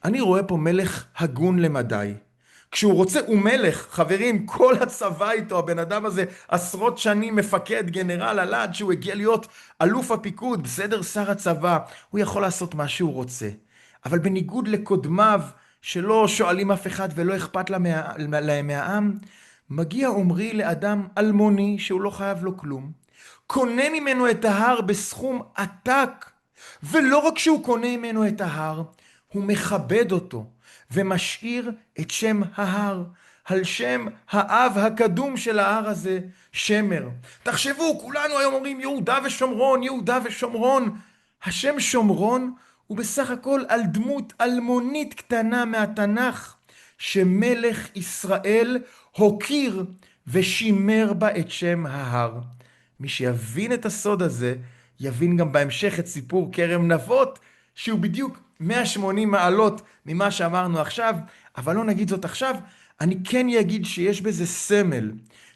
אני רואה פה מלך הגון למדי. כשהוא רוצה, הוא מלך, חברים, כל הצבא איתו, הבן אדם הזה עשרות שנים מפקד, גנרל, עלה עד שהוא הגיע להיות אלוף הפיקוד, בסדר, שר הצבא, הוא יכול לעשות מה שהוא רוצה. אבל בניגוד לקודמיו, שלא שואלים אף אחד ולא אכפת להם מהעם, מגיע עומרי לאדם אלמוני שהוא לא חייב לו כלום, קונה ממנו את ההר בסכום עתק, ולא רק שהוא קונה ממנו את ההר, הוא מכבד אותו ומשאיר את שם ההר, על שם האב הקדום של ההר הזה, שמר. תחשבו, כולנו היום אומרים יהודה ושומרון, יהודה ושומרון. השם שומרון הוא בסך הכל על דמות אלמונית קטנה מהתנ"ך, שמלך ישראל הוקיר ושימר בה את שם ההר. מי שיבין את הסוד הזה, יבין גם בהמשך את סיפור כרם נבות, שהוא בדיוק 180 מעלות ממה שאמרנו עכשיו, אבל לא נגיד זאת עכשיו. אני כן אגיד שיש בזה סמל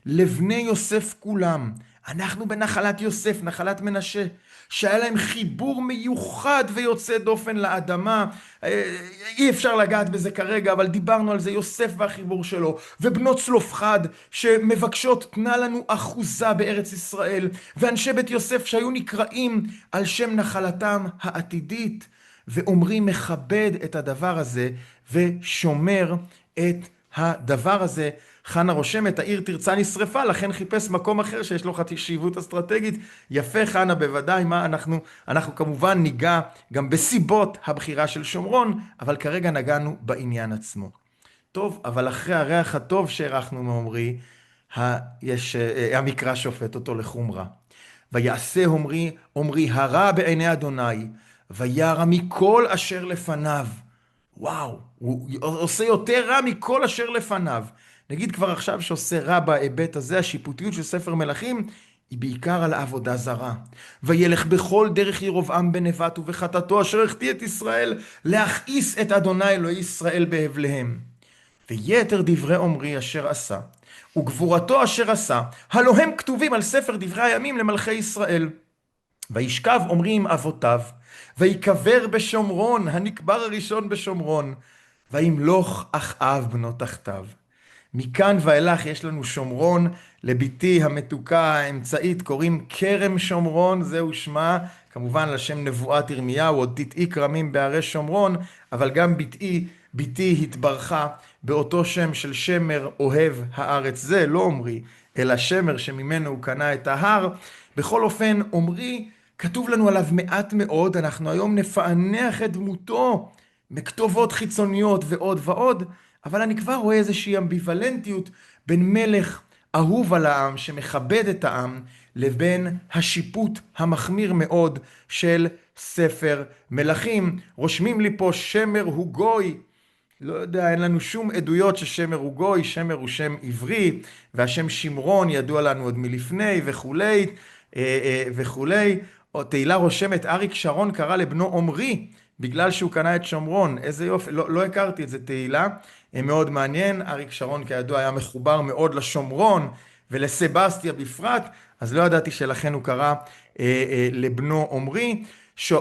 לבני יוסף כולם. אנחנו בנחלת יוסף, נחלת מנשה, שהיה להם חיבור מיוחד ויוצא דופן לאדמה. אי אפשר לגעת בזה כרגע, אבל דיברנו על זה, יוסף והחיבור שלו, ובנות צלופחד שמבקשות תנה לנו אחוזה בארץ ישראל, ואנשי בית יוסף שהיו נקראים על שם נחלתם העתידית. ועומרי מכבד את הדבר הזה ושומר את הדבר הזה. חנה רושמת, העיר תרצה נשרפה, לכן חיפש מקום אחר שיש לו חשיבות אסטרטגית. יפה חנה, בוודאי. מה אנחנו כמובן ניגע גם בסיבות הבחירה של שומרון, אבל כרגע נגענו בעניין עצמו. טוב, אבל אחרי הריח הטוב שערכנו מעומרי, המקרא שופט אותו לחומרה. ויעשה עומרי הרע בעיני אדוני, וירא מכל אשר לפניו. וואו, הוא עושה יותר רע מכל אשר לפניו. נגיד כבר עכשיו שעושה רע בהיבט הזה, השיפוטיות של ספר מלכים, היא בעיקר על העבודה זרה. וילך בכל דרך ירבעם בן נבט ובחטאתו אשר החטיא את ישראל, להכעיס את אדוני אלוהי ישראל בהבליהם. ויתר דברי עמרי אשר עשה, וגבורתו אשר עשה, הלא הם כתובים על ספר דברי הימים למלכי ישראל. וישכב עמרי עם אבותיו, ויקבר בשומרון, הנקבר הראשון בשומרון, וימלוך אחאב בנו תחתיו. מכאן ואילך יש לנו שומרון, לביתי המתוקה האמצעית קוראים כרם שומרון, זהו שמה, כמובן לשם נבואת ירמיהו, עוד תטעי כרמים בערי שומרון, אבל גם ביתי התברכה באותו שם של שמר אוהב הארץ. זה לא עמרי, אלא שמר שממנו הוא קנה את ההר. בכל אופן, עמרי, כתוב לנו עליו מעט מאוד, אנחנו היום נפענח את דמותו מכתובות חיצוניות ועוד ועוד, אבל אני כבר רואה איזושהי אמביוולנטיות בין מלך אהוב על העם, שמכבד את העם, לבין השיפוט המחמיר מאוד של ספר מלכים. רושמים לי פה שמר הוא גוי, לא יודע, אין לנו שום עדויות ששמר הוא גוי, שמר הוא שם עברי, והשם שמרון ידוע לנו עוד מלפני וכולי וכולי. או תהילה רושמת, אריק שרון קרא לבנו עמרי, בגלל שהוא קנה את שומרון. איזה יופי, לא הכרתי את זה, תהילה, מאוד מעניין. אריק שרון כידוע היה מחובר מאוד לשומרון ולסבסטיה בפרט, אז לא ידעתי שלכן הוא קרא לבנו עמרי.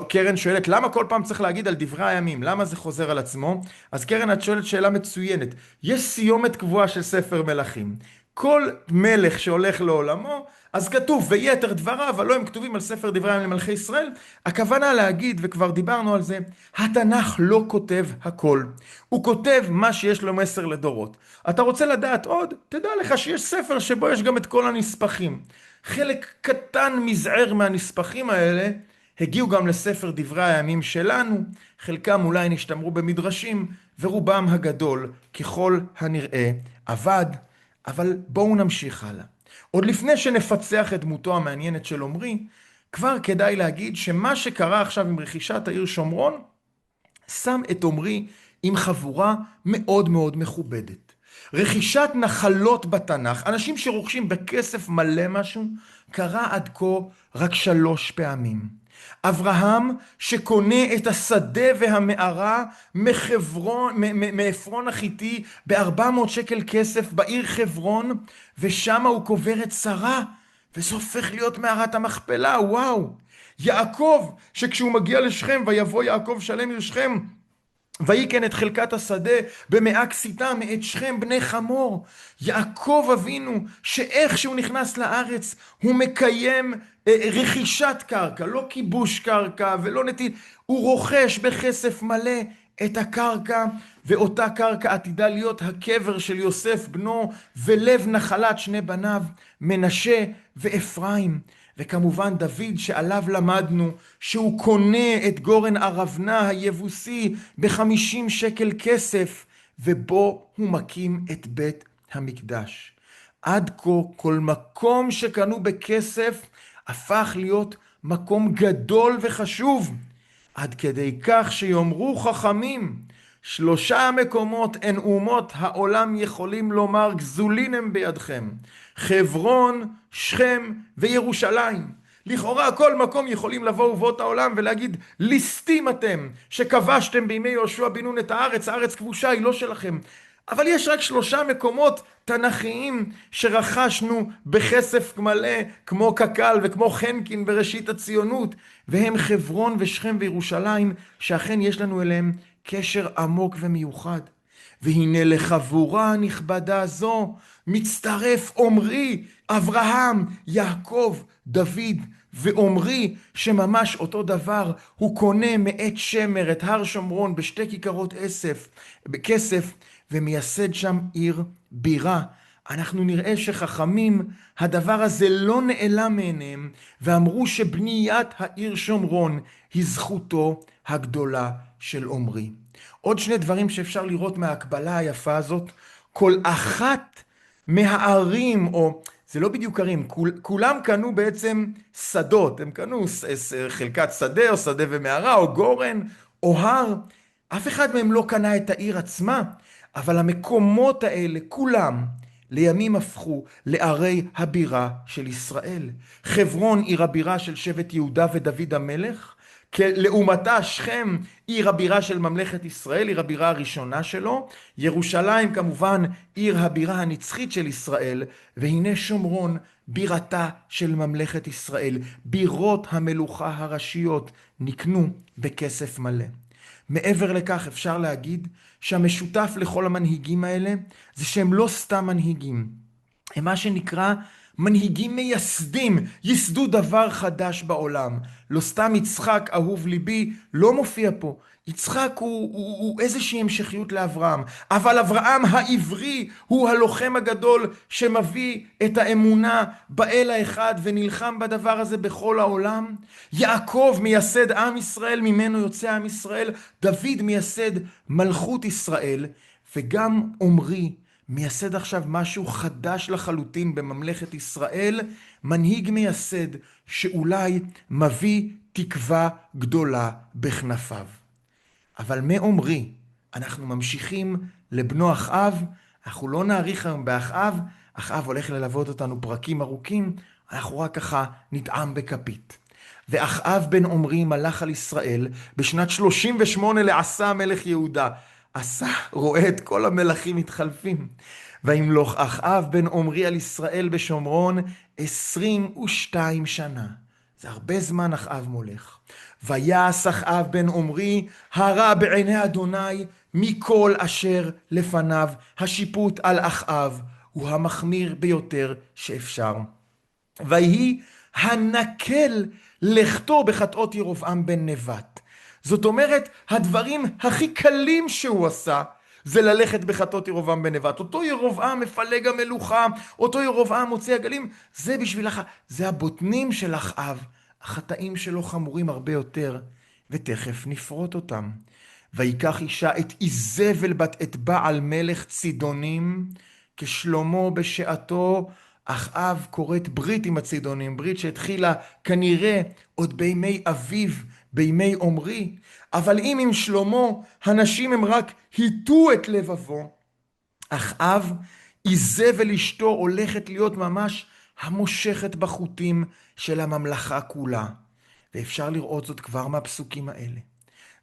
קרן שואלת, למה כל פעם צריך להגיד על דברי הימים? למה זה חוזר על עצמו? אז קרן, את שואלת שאלה מצוינת. יש סיומת קבועה של ספר מלכים. כל מלך שהולך לעולמו, אז כתוב, ויתר דבריו, הלא הם כתובים על ספר דברי הימים למלכי ישראל. הכוונה להגיד, וכבר דיברנו על זה, התנ"ך לא כותב הכל. הוא כותב מה שיש לו מסר לדורות. אתה רוצה לדעת עוד? תדע לך שיש ספר שבו יש גם את כל הנספחים. חלק קטן מזער מהנספחים האלה, הגיעו גם לספר דברי הימים שלנו, חלקם אולי נשתמרו במדרשים, ורובם הגדול ככל הנראה אבד. אבל בואו נמשיך הלאה. עוד לפני שנפצח את דמותו המעניינת של עמרי, כבר כדאי להגיד שמה שקרה עכשיו עם רכישת העיר שומרון, שם את עמרי עם חבורה מאוד מאוד מכובדת. רכישת נחלות בתנ"ך, אנשים שרוכשים בכסף מלא משהו, קרה עד כה רק 3 פעמים. אברהם שקונה את השדה והמערה מעפרון החיתי ב400 שקל כסף בעיר חברון, ושם הוא קובר את שרה, וזה הופך להיות מערת המכפלה. וואו. יעקב שכשהוא מגיע לשכם, ויבוא יעקב שלם עיר שכם, ויקן את חלקת השדה במאה כסיתה מאת שכם בני חמור. יעקב אבינו שאיך שהוא נכנס לארץ הוא מקיים רכישת קרקע, לא כיבוש קרקע ולא נטיל, הוא רוכש בכסף מלא את הקרקע, ואותה קרקע עתידה להיות הקבר של יוסף בנו ולב נחלת 2 בניו מנשה ואפרים. וכמובן דוד שעליו למדנו שהוא קונה את גורן ארבנה היבוסי ב50 שקל כסף, ובו הוא מקים את בית המקדש. עד כה כל מקום שקנו בכסף הפך להיות מקום גדול וחשוב, עד כדי כך שיאמרו חכמים, 3 מקומות אין אומות העולם יכולים לומר גזולין הם בידכם, חברון, שכם וירושלים. לכאורה כל מקום יכולים לבוא אומות העולם ולהגיד, ליסטים אתם שכבשתם בימי יהושע בן נון את הארץ, הארץ כבושה היא לא שלכם. אבל יש רק 3 מקומות תנכיים שרכשנו בכסף מלא, כמו קק"ל וכמו חנקין בראשית הציונות, והם חברון ושכם וירושלים, שאכן יש לנו אליהם קשר עמוק ומיוחד. והנה לחבורה נכבדה זו מצטרף עמרי, אברהם, יעקב, דוד ועמרי, שממש אותו דבר, הוא קונה מאת שמר את הר שומרון ב2 כיכרות בכסף, ומייסד שם עיר בירה. אנחנו נראה שחכמים, הדבר הזה לא נעלם מעיניהם, ואמרו שבניית העיר שומרון היא זכותו הגדולה של עמרי. עוד 2 דברים שאפשר לראות מההקבלה היפה הזאת, כל אחת מהערים, או זה לא בדיוק ערים, כולם קנו בעצם שדות, הם קנו חלקת שדה או שדה ומערה או גורן או הר, אף אחד מהם לא קנה את העיר עצמה, אבל המקומות האלה כולם לימים הפכו לערי הבירה של ישראל. חברון עיר הבירה של שבט יהודה ודוד המלך, לעומתה שכם עיר הבירה של ממלכת ישראל, עיר הבירה הראשונה שלו, ירושלים כמובן עיר הבירה הנצחית של ישראל, והנה שומרון בירתה של ממלכת ישראל. בירות המלוכה הראשיות נקנו בכסף מלא. מעבר לכך אפשר להגיד שהמשותף לכל המנהיגים האלה זה שהם לא סתם מנהיגים, הם מה שנקרא מנהיגים מייסדים, ייסדו דבר חדש בעולם. לא סתם יצחק אהוב ליבי לא מופיע פה. יצחק הוא איזושהי המשכיות לאברהם, אבל אברהם העברי הוא הלוחם הגדול שמביא את האמונה באל האחד ונלחם בדבר הזה בכל העולם. יעקב מייסד עם ישראל, ממנו יוצא עם ישראל. דוד מייסד מלכות ישראל, וגם עמרי מייסד עכשיו משהו חדש לחלוטין בממלכת ישראל, מנהיג מייסד שאולי מביא תקווה גדולה בכנפיו. אבל מעמרי אנחנו ממשיכים לבנו אחאב, אנחנו לא נאריך היום באחאב, אחאב הולך ללוות אותנו פרקים ארוכים, אנחנו רק ככה נטעם בכפית. ואחאב בן עמרי מלך על ישראל בשנת 38 לעשה מלך יהודה. עשה רואה את כל המלכים מתחלפים. וימלוך אחאב בן עמרי על ישראל בשומרון 22 שנה. זה הרבה זמן אחאב מולך. ויעש אחאב בן עמרי הרע בעיני אדוני מכל אשר לפניו. השיפוט על אחאב הוא המחמיר ביותר שאפשר. ויהי הנקל לכתו בחטאות ירבעם בן נבט. זאת אומרת, הדברים הכי קלים שהוא עשה, זה ללכת בחטאות ירבעם בן נבט. אותו ירבעם מפלג המלוכה, אותו ירבעם מוציא הגלים, זה בשבילך, זה הבוטנים של אחאב. החטאים שלו חמורים הרבה יותר, ותכף נפרוט אותם. ויקח אישה את איזבל בת את בעל מלך צידונים, כשלמה בשעתו. אחאב כורת ברית עם הצידונים, ברית שהתחילה כנראה עוד בימי אביו, בימי עמרי, אבל אם עם שלמה הנשים הם רק היטו את לבבו, אחאב איזבל אשתו הולכת להיות ממש המושכת בחוטים של הממלכה כולה. ואפשר לראות זאת כבר מהפסוקים האלה.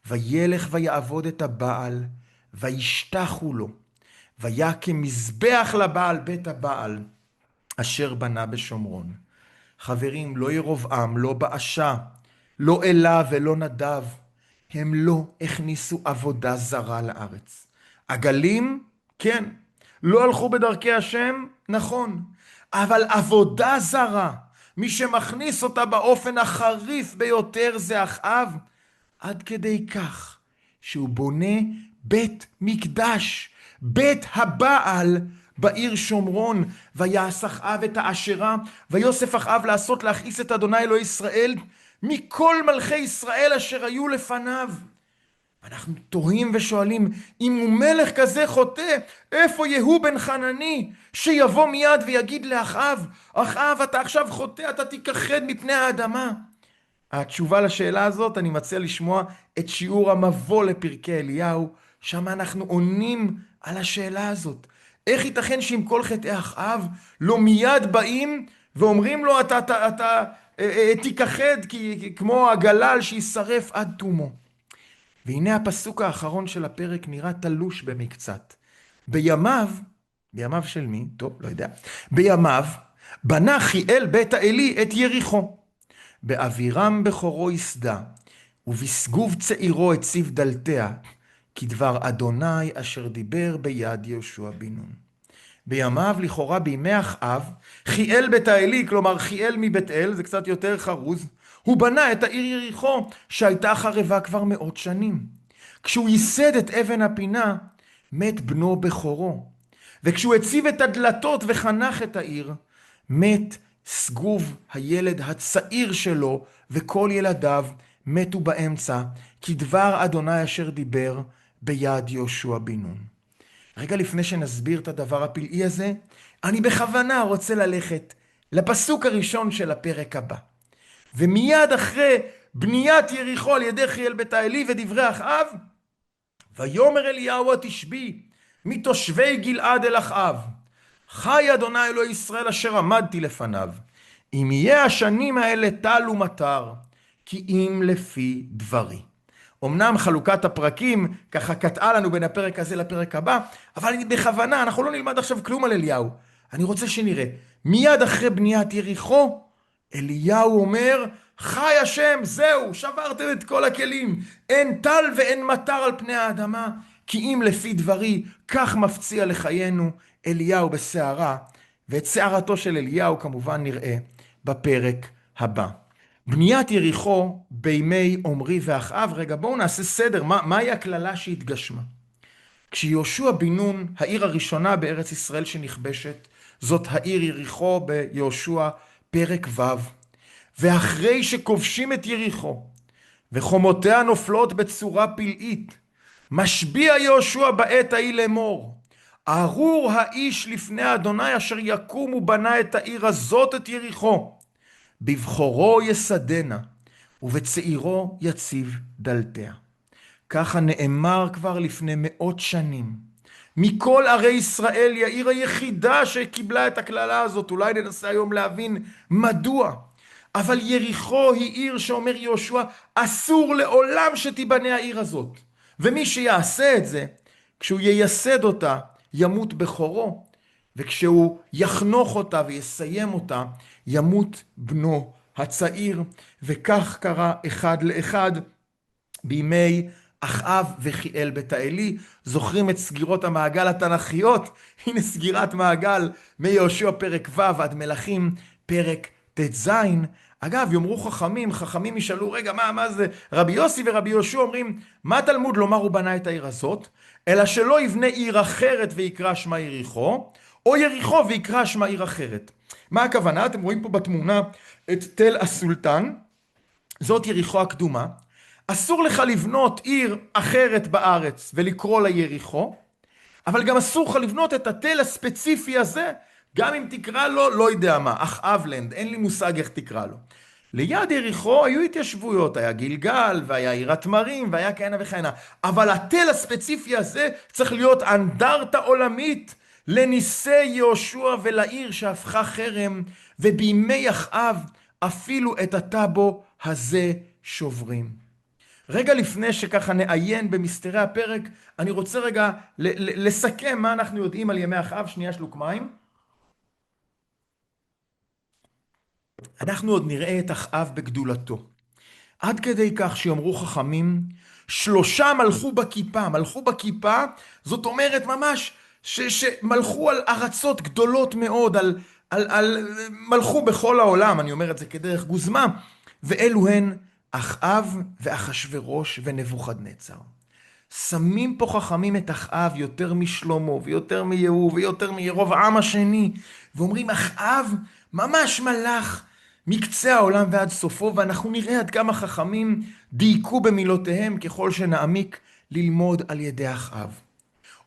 וילך ויעבוד את הבעל, וישתחו לו, ויקם מזבח לבעל בית הבעל, אשר בנה בשומרון. חברים, לא ירבעם, לא באשה, לא אלה ולא נדב, הם לא הכניסו עבודה זרה לארץ. עגלים, כן, לא הלכו בדרכי השם, נכון, אבל עבודה זרה, מי שמכניס אותה באופן החריף ביותר זה אחאב, עד כדי כך שהוא בונה בית מקדש, בית הבעל בעיר שומרון. ויעש אחאב את האשרה, ויוסף אחאב לעשות להכעיס את אדוני אלוהי ישראל מכל מלכי ישראל אשר היו לפניו. אנחנו תוהים ושואלים, אם הוא מלך כזה חוטא, איפה יהוא בן חנני שיבוא מיד ויגיד לאחאב, אחאב אתה עכשיו חוטא, אתה תיכחד מפני האדמה? התשובה לשאלה הזאת, אני מציע לשמוע את שיעור המבוא לפרקי אליהו, שם אנחנו עונים על השאלה הזאת. איך ייתכן שעם כל חטאי אחאב לא מיד באים ואומרים לו אתה תיכחד כמו הגלל שישרף עד תומו? והנה הפסוק האחרון של הפרק נראה תלוש במקצת. בימיו של מי? טוב, לא יודע. בימיו בנה חיאל בית האלי את יריחו. באבירם בכורו יסדה, ובסגוב צעירו הציב דלתיה, כדבר אדוני אשר דיבר ביד יהושע בן נון. בימיו, לכאורה בימי אחאב, חיאל בית האלי, כלומר חיאל מבית אל, זה קצת יותר חרוז, הוא בנה את העיר יריחו שהייתה חרבה כבר מאות שנים. כשהוא ייסד את אבן הפינה, מת בנו בכורו. וכשהוא הציב את הדלתות וחנך את העיר, מת סגוב הילד הצעיר שלו, וכל ילדיו מתו באמצע, כדבר אדוני אשר דיבר ביד יהושע בן נון. רגע לפני שנסביר את הדבר הפלאי הזה, אני בכוונה רוצה ללכת לפסוק הראשון של הפרק הבא. ומיד אחרי בניית יריחו על ידי חיאל בית האלי ודברי אחאב, ויאמר אליהו התשבי מתושבי גלעד אל אחאב, חי אדוני אלוהי ישראל אשר עמדתי לפניו, אם יהיה השנים האלה טל ומטר, כי אם לפי דברי. אמנם חלוקת הפרקים ככה קטעה לנו בין הפרק הזה לפרק הבא, אבל בכוונה, אנחנו לא נלמד עכשיו כלום על אליהו. אני רוצה שנראה, מיד אחרי בניית יריחו, אליהו אומר, חי השם, זהו, שברתם את כל הכלים, אין טל ואין מטר על פני האדמה, כי אם לפי דברי, כך מפציע לחיינו אליהו בסערה, ואת שערתו של אליהו כמובן נראה בפרק הבא. בניית יריחו בימי עומרי ואחאב, רגע בואו נעשה סדר, מהי הכללה שהתגשמה? כשיהושע בן נון, העיר הראשונה בארץ ישראל שנכבשת, זאת העיר יריחו ביהושע פרק ו', ואחרי שכובשים את יריחו, וחומותיה נופלות בצורה פלאית, משביע יהושע בעת ההיא לאמור, ארור האיש לפני אדוני אשר יקום ובנה את העיר הזאת את יריחו, בבחורו יסדנה, ובצעירו יציב דלתיה. ככה נאמר כבר לפני מאות שנים. מכל ערי ישראל היא העיר היחידה שקיבלה את הכללה הזאת. אולי ננסה היום להבין מדוע. אבל יריחו היא עיר שאומר יהושע, אסור לעולם שתיבנה העיר הזאת. ומי שיעשה את זה, כשהוא ייסד אותה, ימות בכורו. וכשהוא יחנוך אותה ויסיים אותה, ימות בנו הצעיר. וכך קרה אחד לאחד בימי אחאב וחיאל בית האלי. זוכרים את סגירות המעגל התנ"כיות? הנה סגירת מעגל מיהושע פרק ו' עד מלכים פרק ט"ז. אגב, יאמרו חכמים ישאלו, רגע, מה זה? רבי יוסי ורבי יהושע אומרים, מה תלמוד לומר הוא בנה את העיר הזאת? אלא שלא יבנה עיר אחרת ויקרא שמה יריחו, או יריחו ויקרא שמה עיר אחרת. מה הכוונה? אתם רואים פה בתמונה את תל הסולטן, זאת יריחו הקדומה. אסור לך לבנות עיר אחרת בארץ ולקרוא לה יריחו, אבל גם אסור לך לבנות את התל הספציפי הזה, גם אם תקרא לו, לא יודע מה, אחאבלנד, אין לי מושג איך תקרא לו. ליד יריחו היו התיישבויות, היה גילגל, והיה עיר התמרים, והיה כהנה וכהנה. אבל התל הספציפי הזה צריך להיות אנדרטה עולמית לניסי יהושע ולעיר שהפכה חרם, ובימי אחאב אפילו את הטאבו הזה שוברים. רגע לפני שככה נעיין במסתרי הפרק, אני רוצה רגע לסכם מה אנחנו יודעים על ימי אחאב. שנייה שלוק מים. אנחנו עוד נראה את אחאב בגדולתו. עד כדי כך שיאמרו חכמים, 3 מלכו בכיפה. מלכו בכיפה, זאת אומרת ממש שמלכו על ארצות גדולות מאוד, מלכו בכל העולם, אני אומר את זה כדרך גוזמה, ואלו הן אחאב ואחשוורוש ונבוכדנצר. שמים פה חכמים את אחאב יותר משלמה ויותר מיהוא ויותר מירבעם השני, ואומרים אחאב ממש מלך מקצה העולם ועד סופו, ואנחנו נראה עד כמה חכמים דייקו במילותיהם ככל שנעמיק ללמוד על ידי אחאב.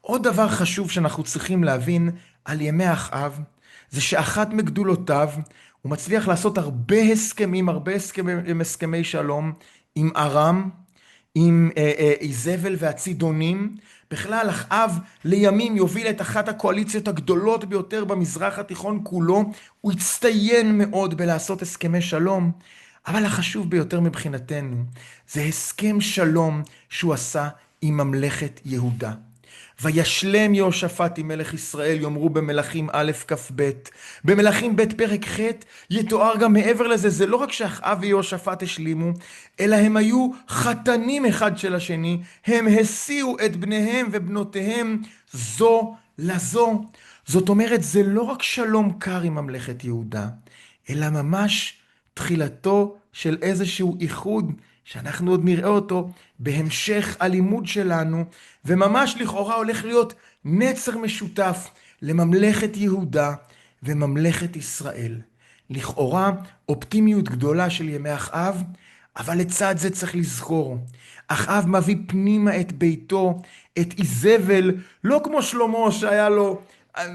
עוד דבר חשוב שאנחנו צריכים להבין על ימי אחאב, זה שאחת מגדולותיו, הוא מצליח לעשות הרבה הסכמי שלום עם ארם, עם איזבל והצידונים. בכלל אחאב לימים יוביל את אחת הקואליציות הגדולות ביותר במזרח התיכון כולו. הוא הצטיין מאוד בלעשות הסכמי שלום, אבל החשוב ביותר מבחינתנו זה הסכם שלום שהוא עשה עם ממלכת יהודה. וישלם יהושפט עם מלך ישראל, יאמרו במלכים א' כ"ב. במלכים ב' פרק ח' יתואר גם מעבר לזה, זה לא רק שאחאב ויהושפט השלימו, אלא הם היו חתנים אחד של השני, הם הסיעו את בניהם ובנותיהם זו לזו. זאת אומרת, זה לא רק שלום קר עם ממלכת יהודה, אלא ממש תחילתו של איזשהו איחוד, שאנחנו עוד נראה אותו בהמשך הלימוד שלנו, וממש לכאורה הולך להיות נצר משותף לממלכת יהודה וממלכת ישראל. לכאורה אופטימיות גדולה של ימי אחאב, אבל לצד זה צריך לזכור, אחאב מביא פנימה את ביתו, את איזבל, לא כמו שלמה שהיה לו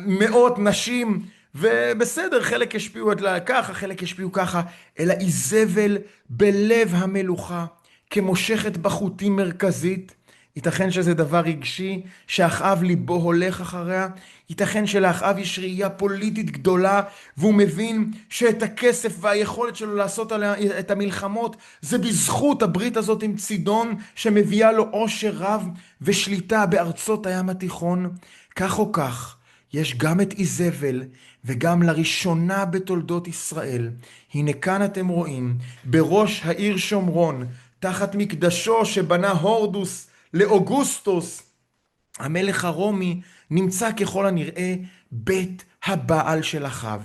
מאות נשים ובסדר, חלק השפיעו ככה, חלק השפיעו ככה, אלא איזבל בלב המלוכה, כמושכת בחוטים מרכזית. ייתכן שזה דבר רגשי, שאחאב ליבו הולך אחריה. ייתכן שלאחאב יש ראייה פוליטית גדולה, והוא מבין שאת הכסף והיכולת שלו לעשות את המלחמות, זה בזכות הברית הזאת עם צידון, שמביאה לו עושר רב ושליטה בארצות הים התיכון. כך או כך, יש גם את איזבל, וגם לראשונה בתולדות ישראל. הנה כאן אתם רואים, בראש העיר שומרון, תחת מקדשו שבנה הורדוס לאוגוסטוס, המלך הרומי, נמצא ככל הנראה בית הבעל של אחאב.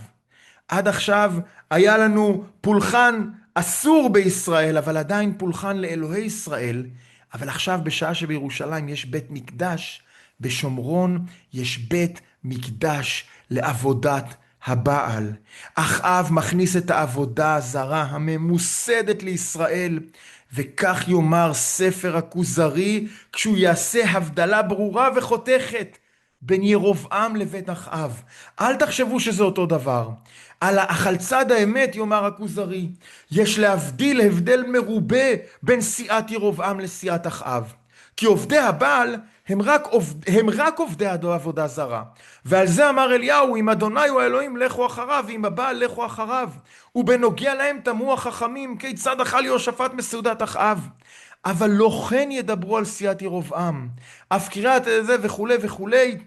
עד עכשיו היה לנו פולחן אסור בישראל, אבל עדיין פולחן לאלוהי ישראל. אבל עכשיו בשעה שבירושלים יש בית מקדש, בשומרון יש בית מקדש לעבודת הבעל. אחאב מכניס את העבודה הזרה הממוסדת לישראל, וכך יאמר ספר הכוזרי, כשהוא יעשה הבדלה ברורה וחותכת בין ירבעם לבית אחאב. אל תחשבו שזה אותו דבר. אך על צד האמת יאמר הכוזרי, יש להבדיל הבדל מרובה בין סיעת ירבעם לסיעת אחאב. כי עובדי הבעל הם רק עובדי עבודה זרה. ועל זה אמר אליהו, אם אדוני הוא האלוהים לכו אחריו, ואם הבעל לכו אחריו. ובנוגע להם תמו החכמים, כיצד אכל יהושפט מסעודת אחאב. אבל לא כן ידברו על סיעת ירבעם. אף קריאת זה וכולי וכולי.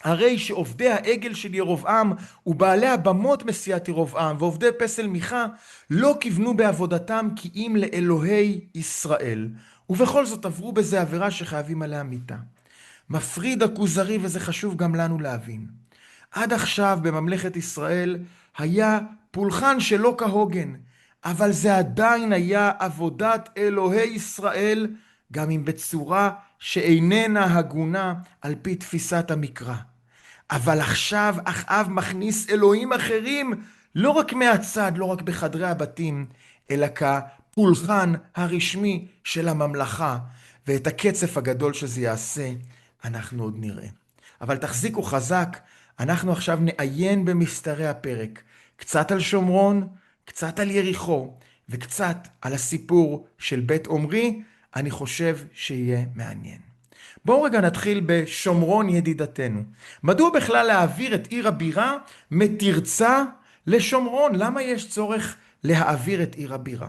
הרי שעובדי העגל של ירבעם ובעלי הבמות מסיעת ירבעם ועובדי פסל מיכה לא כיוונו בעבודתם כי אם לאלוהי ישראל. ובכל זאת עברו בזה עבירה שחייבים עליה מיתה. מפריד הכוזרי, וזה חשוב גם לנו להבין. עד עכשיו בממלכת ישראל היה פולחן שלא כהוגן, אבל זה עדיין היה עבודת אלוהי ישראל, גם אם בצורה שאיננה הגונה על פי תפיסת המקרא. אבל עכשיו אחאב מכניס אלוהים אחרים, לא רק מהצד, לא רק בחדרי הבתים, אלא כפולחן הרשמי של הממלכה, ואת הקצף הגדול שזה יעשה, אנחנו עוד נראה. אבל תחזיקו חזק, אנחנו עכשיו נעיין במסתרי הפרק, קצת על שומרון, קצת על יריחו, וקצת על הסיפור של בית עומרי. אני חושב שיהיה מעניין. בואו רגע נתחיל בשומרון ידידתנו. מדוע בכלל להעביר את עיר הבירה מתרצה לשומרון? למה יש צורך להעביר את עיר הבירה?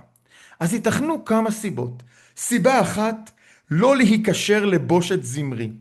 אז ייתכנו כמה סיבות. סיבה אחת, לא להיקשר לבושת זמרי.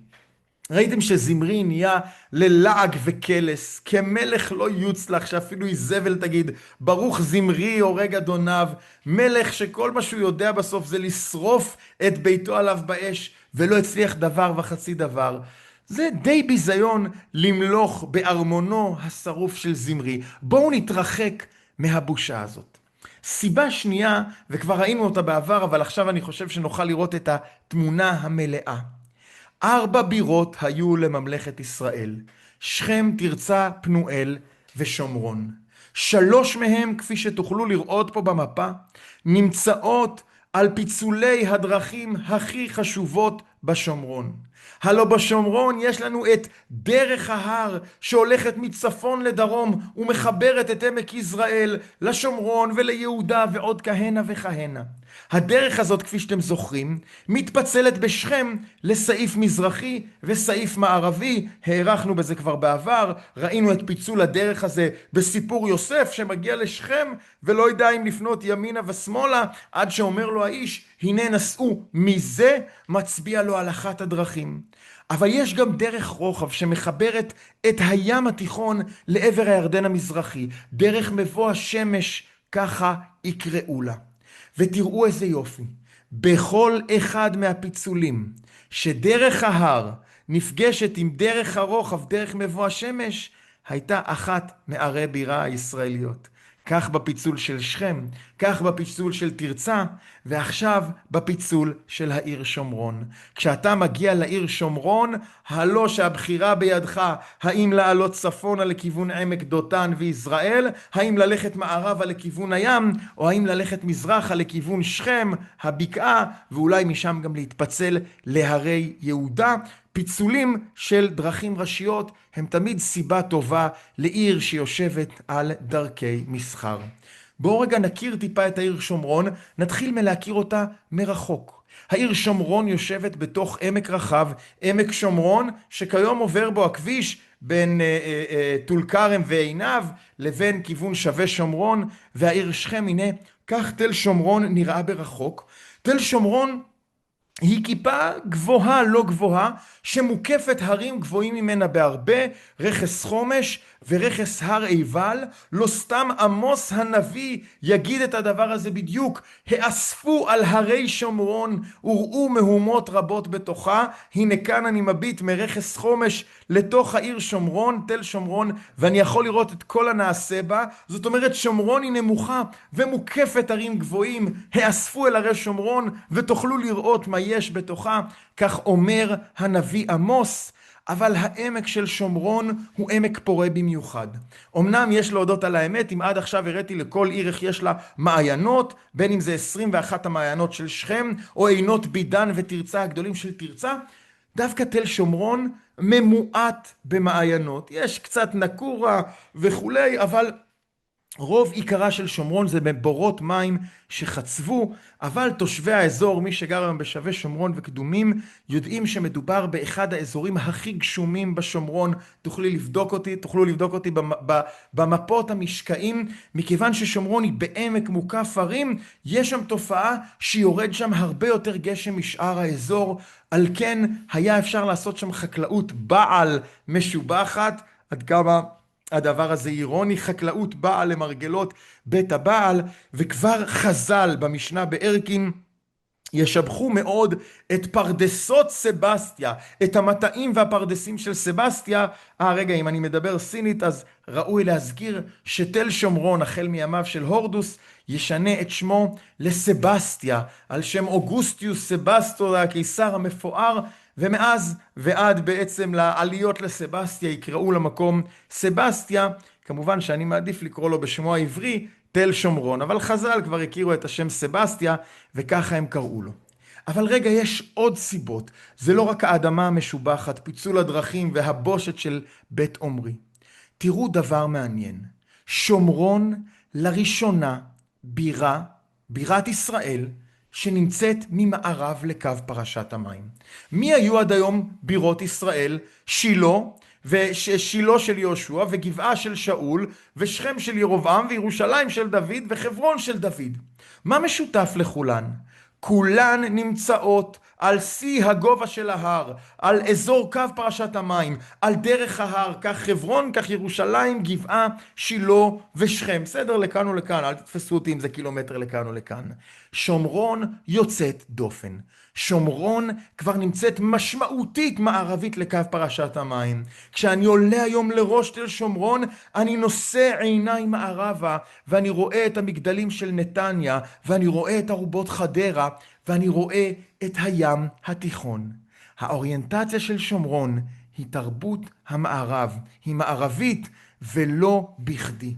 ראיתם שזמרי נהיה ללעג וקלס, כמלך לא יוצלח, שאפילו איזבל תגיד, ברוך זמרי הורג אדוניו, מלך שכל מה שהוא יודע בסוף זה לשרוף את ביתו עליו באש, ולא הצליח דבר וחצי דבר. זה די ביזיון למלוך בארמונו השרוף של זמרי. בואו נתרחק מהבושה הזאת. סיבה שנייה, וכבר ראינו אותה בעבר, אבל עכשיו אני חושב שנוכל לראות את התמונה המלאה. 4 בירות היו לממלכת ישראל, שכם, תרצה, פנואל ושומרון. 3 מהם, כפי שתוכלו לראות פה במפה, נמצאות על פיצולי הדרכים הכי חשובות בשומרון. הלא בשומרון יש לנו את דרך ההר שהולכת מצפון לדרום ומחברת את עמק יזרעאל לשומרון וליהודה ועוד כהנה וכהנה. הדרך הזאת, כפי שאתם זוכרים, מתפצלת בשכם לסעיף מזרחי וסעיף מערבי. הערכנו בזה כבר בעבר, ראינו את פיצול הדרך הזה בסיפור יוסף שמגיע לשכם ולא יודע אם לפנות ימינה ושמאלה, עד שאומר לו האיש, הנה נסעו מזה, מצביע לו על אחת הדרכים. אבל יש גם דרך רוחב שמחברת את הים התיכון לעבר הירדן המזרחי, דרך מבוא השמש, ככה יקראו לה. ותראו איזה יופי, בכל אחד מהפיצולים, שדרך ההר נפגשת עם דרך הרוחב, דרך מבוא השמש, הייתה אחת מערי בירה הישראליות. כך בפיצול של שכם, כך בפיצול של תרצה, ועכשיו בפיצול של העיר שומרון. כשאתה מגיע לעיר שומרון, הלא שהבחירה בידך, האם לעלות צפונה לכיוון עמק דותן ויזרעאל, האם ללכת מערבה לכיוון הים, או האם ללכת מזרחה לכיוון שכם, הבקעה, ואולי משם גם להתפצל להרי יהודה. פיצולים של דרכים ראשיות הם תמיד סיבה טובה לעיר שיושבת על דרכי מסחר. בואו רגע נכיר טיפה את העיר שומרון, נתחיל מלהכיר אותה מרחוק. העיר שומרון יושבת בתוך עמק רחב, עמק שומרון, שכיום עובר בו הכביש בין טול כרם ועינב לבין כיוון שווה שומרון, והעיר שכם. הנה, כך תל שומרון נראה ברחוק. תל שומרון היא כיפה גבוהה לא גבוהה, שמוקפת הרים גבוהים ממנה בהרבה, רכס חומש ורכס הר עיבל. לא סתם עמוס הנביא יגיד את הדבר הזה בדיוק, האספו על הרי שומרון וראו מהומות רבות בתוכה. הנה כאן אני מביט מרכס חומש לתוך העיר שומרון, תל שומרון, ואני יכול לראות את כל הנעשה בה. זאת אומרת, שומרון היא נמוכה ומוקפת הרים גבוהים, האספו אל הרי שומרון ותוכלו לראות מה יש בתוכה, כך אומר הנביא עמוס. אבל העמק של שומרון הוא עמק פורה במיוחד. אמנם יש להודות על האמת, אם עד עכשיו הראיתי לכל עיר איך יש לה מעיינות, בין אם זה 21 המעיינות של שכם, או עינות בידן ותרצה הגדולים של תרצה, דווקא תל שומרון ממועט במעיינות. יש קצת נקורה וכולי, אבל רוב עיקרה של שומרון זה בבורות מים שחצבו, אבל תושבי האזור, מי שגר היום בשווה שומרון וקדומים, יודעים שמדובר באחד האזורים הכי גשומים בשומרון. תוכלו לבדוק אותי במפות המשקעים, מכיוון ששומרון היא בעמק מוקף הרים, יש שם תופעה שיורד שם הרבה יותר גשם משאר האזור, על כן היה אפשר לעשות שם חקלאות בעל משובחת. עד כמה הדבר הזה אירוני, חקלאות בעל למרגלות בית הבעל. וכבר חז"ל במשנה בערכין ישבחו מאוד את פרדסות סבסטיה, את המטעים והפרדסים של סבסטיה. רגע, אם אני מדבר סינית אז ראוי להזכיר שתל שומרון החל מימיו של הורדוס ישנה את שמו לסבסטיה, על שם אוגוסטיוס סבסטו הקיסר המפואר, ומאז ועד בעצם לעליות לסבסטיה יקראו למקום סבסטיה. כמובן שאני מעדיף לקרוא לו בשמו העברי תל שומרון, אבל חז"ל כבר הכירו את השם סבסטיה וככה הם קראו לו. אבל רגע, יש עוד סיבות. זה לא רק האדמה המשובחת, פיצול הדרכים והבושת של בית עומרי. תראו דבר מעניין. שומרון לראשונה בירת ישראל, שנמצאת ממערב לקו פרשת המים. מי היו עד היום בירות ישראל? שילה, ושילה של יהושע, וגבעה של שאול, ושכם של ירבעם, וירושלים של דוד, וחברון של דוד. מה משותף לכולן? כולן נמצאות על שיא הגובה של ההר, על אזור קו פרשת המים, על דרך ההר, כך חברון, כך ירושלים, גבעה, שילה ושכם. בסדר, לכאן ולכאן, אל תתפסו אותי אם זה קילומטר לכאן ולכאן. שומרון יוצאת דופן. שומרון כבר נמצאת משמעותית מערבית לקו פרשת המים. כשאני עולה היום לראש תל שומרון, אני נושא עיניי מערבה, ואני רואה את המגדלים של נתניה, ואני רואה את ארובות חדרה, ואני רואה את הים התיכון. האוריינטציה של שומרון היא תרבות המערב, היא מערבית ולא בכדי.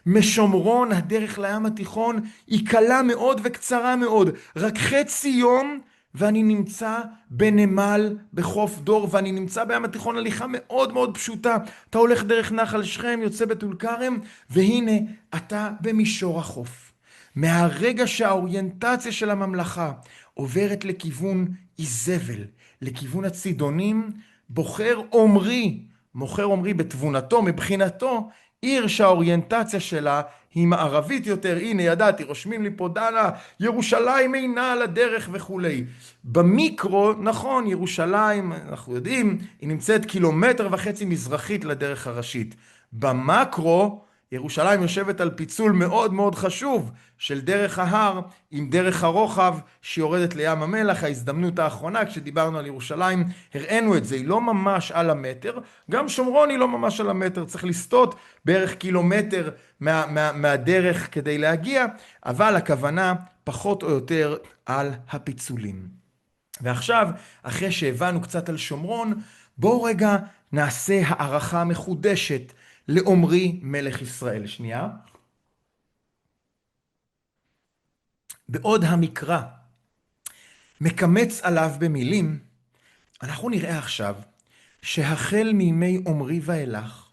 משומרון הדרך לים התיכון היא קלה מאוד וקצרה מאוד, רק חצי יום ואני נמצא בנמל בחוף דור, ואני נמצא בים התיכון הליכה מאוד מאוד פשוטה. אתה הולך דרך נחל שכם, יוצא בטול כרם, והנה אתה במישור החוף. מהרגע שהאוריינטציה של הממלכה עוברת לכיוון איזבל, לכיוון הצידונים, מוכר עומרי בתבונתו, מבחינתו, עיר שהאוריינטציה שלה היא מערבית יותר. הנה, ידעתי, רושמים לי פה דנה, ירושלים אינה על הדרך וכולי. במיקרו, נכון, ירושלים, אנחנו יודעים, היא נמצאת 1.5 קילומטר מזרחית לדרך הראשית. במקרו, ירושלים יושבת על פיצול מאוד מאוד חשוב של דרך ההר עם דרך הרוחב שיורדת לים המלח. ההזדמנות האחרונה כשדיברנו על ירושלים הראינו את זה, היא לא ממש על המטר, גם שומרון היא לא ממש על המטר, צריך לסטות בערך 1 קילומטר מהדרך כדי להגיע, אבל הכוונה פחות או יותר על הפיצולים. ועכשיו, אחרי שהבנו קצת על שומרון, בואו רגע נעשה הערכה מחודשת לעומרי מלך ישראל. שנייה. בעוד המקרא מקמץ עליו במילים, אנחנו נראה עכשיו שהחל מימי עומרי ואילך,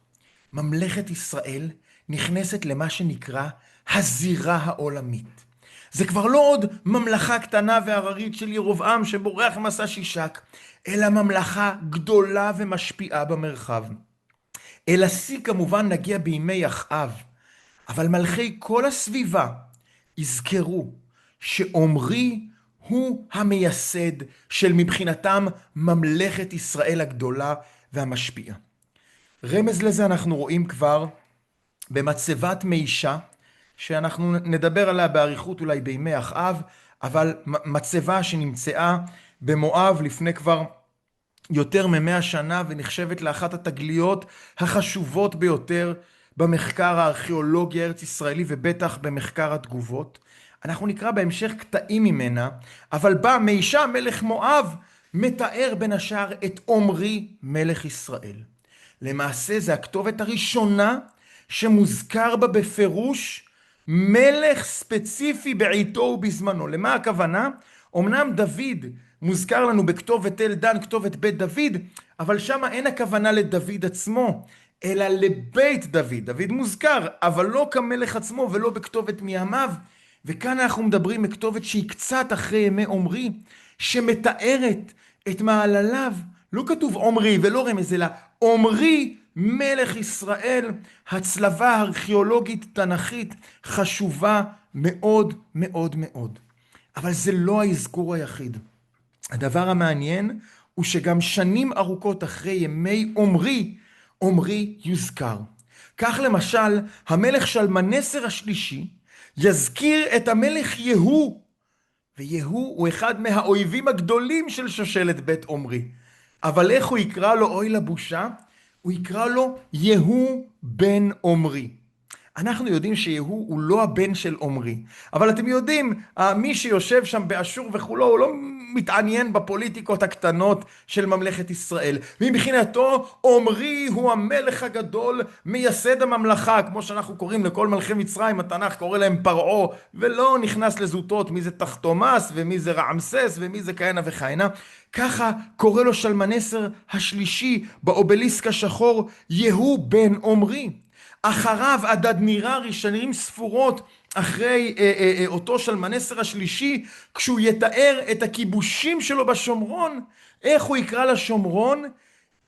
ממלכת ישראל נכנסת למה שנקרא הזירה העולמית. זה כבר לא עוד ממלכה קטנה והררית של ירובעם שבורח מסע שישק, אלא ממלכה גדולה ומשפיעה במרחב. אל השיא כמובן נגיע בימי אחאב, אבל מלכי כל הסביבה יזכרו שעומרי הוא המייסד של מבחינתם ממלכת ישראל הגדולה והמשפיעה. רמז לזה אנחנו רואים כבר במצבת מישה, שאנחנו נדבר עליה באריכות אולי בימי אחאב, אבל מצבה שנמצאה במואב לפני כבר יותר מ100 שנה, ונחשבת לאחת התגליות החשובות ביותר במחקר הארכיאולוגי הארץ ישראלי, ובטח במחקר התגובות. אנחנו נקרא בהמשך קטעים ממנה, אבל בה מישה מלך מואב מתאר בין השאר את עומרי מלך ישראל. למעשה זה הכתובת הראשונה שמוזכר בה בפירוש מלך ספציפי בעיתו ובזמנו. למה הכוונה? אמנם דוד מוזכר לנו בכתובת אל דן, כתובת בית דוד, אבל שם אין הכוונה לדוד עצמו, אלא לבית דוד. דוד מוזכר, אבל לא כמלך עצמו ולא בכתובת מימיו. וכאן אנחנו מדברים בכתובת שהיא קצת אחרי ימי עומרי, שמתארת את מעלליו. לא כתוב עומרי ולא רמז, אלא עומרי מלך ישראל. הצלבה הארכיאולוגית תנכית חשובה מאוד מאוד מאוד. אבל זה לא האזכור היחיד. הדבר המעניין הוא שגם שנים ארוכות אחרי ימי עומרי, עומרי יוזכר. כך למשל, המלך שלמנסר השלישי יזכיר את המלך יהוא, ויהוא הוא אחד מהאויבים הגדולים של שושלת בית עומרי. אבל איך הוא יקרא לו? אוי לבושה, הוא יקרא לו יהוא בן עומרי. אנחנו יודעים שיהוא הוא לא הבן של עומרי, אבל אתם יודעים, מי שיושב שם באשור וכולו, הוא לא מתעניין בפוליטיקות הקטנות של ממלכת ישראל. מבחינתו, עומרי הוא המלך הגדול, מייסד הממלכה, כמו שאנחנו קוראים לכל מלכי מצרים, התנ"ך קורא להם פרעה, ולא נכנס לזוטות מי זה תחתומס, ומי זה רעמסס, ומי זה כהנה וכהנה. ככה קורא לו שלמנסר השלישי באובליסק השחור, יהוא בן עומרי. אחריו אדדניררי, שנים ספורות אחרי אותו שלמנסר השלישי, כשהוא יתאר את הכיבושים שלו בשומרון, איך הוא יקרא לשומרון?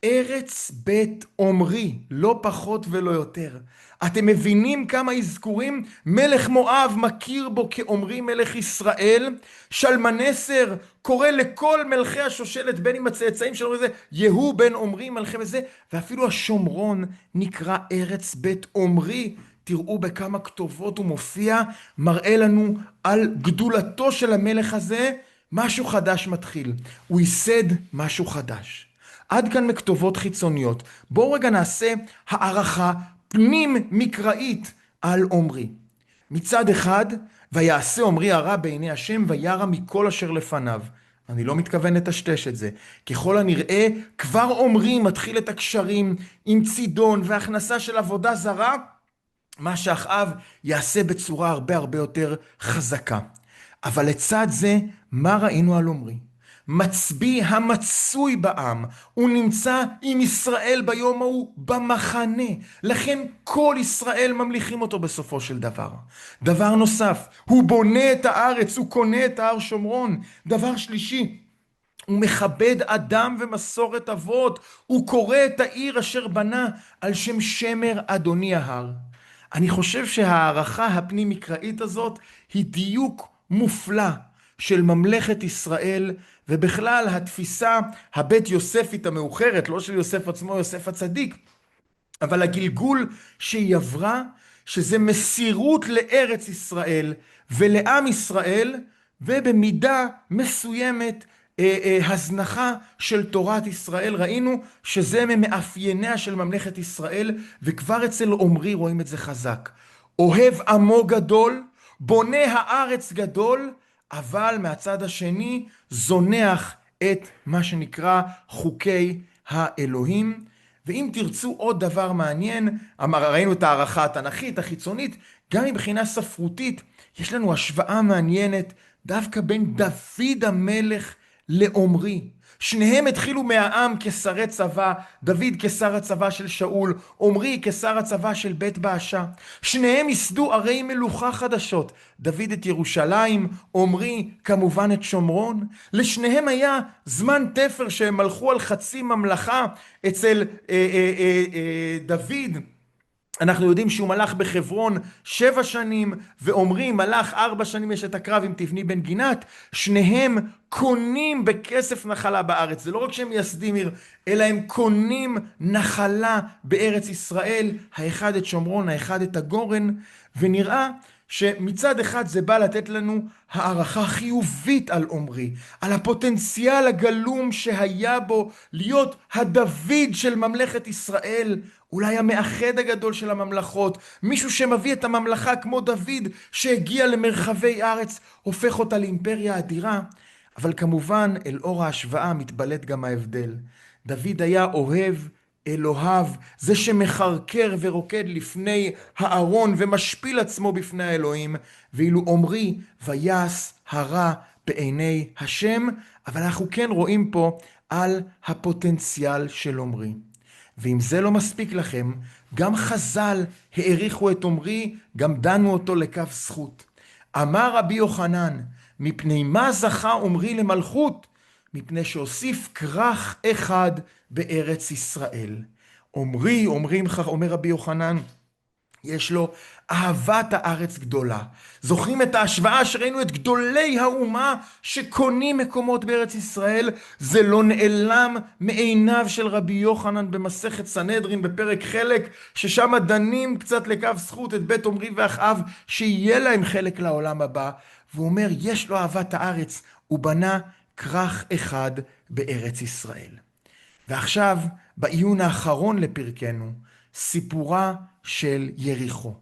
ארץ בית עומרי, לא פחות ולא יותר. אתם מבינים כמה אזכורים? מלך מואב מכיר בו כעומרי מלך ישראל, שלמנסר קורא לכל מלכי השושלת, בין עם הצאצאים שלו וזה, יהוא בן עומרי מלכי וזה, ואפילו השומרון נקרא ארץ בית עומרי. תראו בכמה כתובות הוא מופיע, מראה לנו על גדולתו של המלך הזה. משהו חדש מתחיל, הוא ייסד משהו חדש. עד כאן מכתובות חיצוניות. בואו רגע נעשה הערכה פנים מקראית על עומרי. מצד אחד, ויעשה עומרי הרע בעיני השם וירא מכל אשר לפניו. אני לא מתכוון לטשטש את זה. ככל הנראה, כבר עומרי מתחיל את הקשרים עם צידון והכנסה של עבודה זרה, מה שאחאב יעשה בצורה הרבה יותר חזקה. אבל לצד זה, מה ראינו על עומרי? מצביא המצוי בעם, הוא נמצא עם ישראל ביום ההוא במחנה, לכן כל ישראל ממליכים אותו בסופו של דבר. דבר נוסף, הוא בונה את הארץ, הוא קונה את ההר שומרון. דבר שלישי, הוא מכבד אדם ומסורת אבות, הוא קורא את העיר אשר בנה על שם שמר אדוני ההר. אני חושב שהערכה הפנים מקראית הזאת היא דיוק מופלא של ממלכת ישראל, ובכלל התפיסה הבית יוספית המאוחרת, לא של יוסף עצמו, יוסף הצדיק, אבל הגלגול שהיא עברה, שזה מסירות לארץ ישראל ולעם ישראל, ובמידה מסוימת הזנחה של תורת ישראל. ראינו שזה ממאפייניה של ממלכת ישראל, וכבר אצל עומרי רואים את זה חזק. אוהב עמו גדול, בונה הארץ גדול, אבל מהצד השני זונח את מה שנקרא חוקי האלוהים. ואם תרצו עוד דבר מעניין, ראינו את הערכה התנ"כית, החיצונית, גם מבחינה ספרותית, יש לנו השוואה מעניינת דווקא בין דוד המלך לעומרי. שניהם התחילו מהעם כשרי צבא, דוד כשר הצבא של שאול, עמרי כשר הצבא של בית באשה. שניהם ייסדו ערי מלוכה חדשות, דוד את ירושלים, עמרי כמובן את שומרון. לשניהם היה זמן תפר שהם מלכו על חצי ממלכה. אצל דוד אנחנו יודעים שהוא מלך בחברון 7 שנים, ועמרי מלך 4 שנים. יש את הקרב עם תבני בן גינת. שניהם קונים בכסף נחלה בארץ. זה לא רק שהם מייסדים עיר, אלא הם קונים נחלה בארץ ישראל, האחד את שומרון, האחד את הגורן. ונראה שמצד אחד זה בא לתת לנו הערכה חיובית על עמרי, על הפוטנציאל הגלום שהיה בו להיות הדוד של ממלכת ישראל, אולי המאחד הגדול של הממלכות, מישהו שמביא את הממלכה כמו דוד שהגיע למרחבי ארץ, הופך אותה לאימפריה אדירה. אבל כמובן אל אור ההשוואה מתבלט גם ההבדל. דוד היה אוהב אלוהיו, זה שמחרקר ורוקד לפני הארון ומשפיל עצמו בפני האלוהים, ואילו עמרי ויעש הרע בעיני השם. אבל אנחנו כן רואים פה על הפוטנציאל של עמרי. ואם זה לא מספיק לכם, גם חז"ל העריכו את עמרי, גם דנו אותו לכף זכות. אמר רבי יוחנן, מפני מה זכה עמרי למלכות? מפני שהוסיף כרך אחד בארץ ישראל. עמרי, אומר רבי יוחנן, יש לו אהבת הארץ גדולה. זוכרים את ההשוואה שראינו את גדולי האומה שקונים מקומות בארץ ישראל? זה לא נעלם מעיניו של רבי יוחנן במסכת סנהדרין בפרק חלק, ששם דנים קצת לכף זכות את בית עמרי ואחאב שיהיה להם חלק לעולם הבא. והוא אומר, יש לו אהבת הארץ, הוא בנה כרך אחד בארץ ישראל. ועכשיו, בעיון האחרון לפרקנו, סיפורה של יריחו.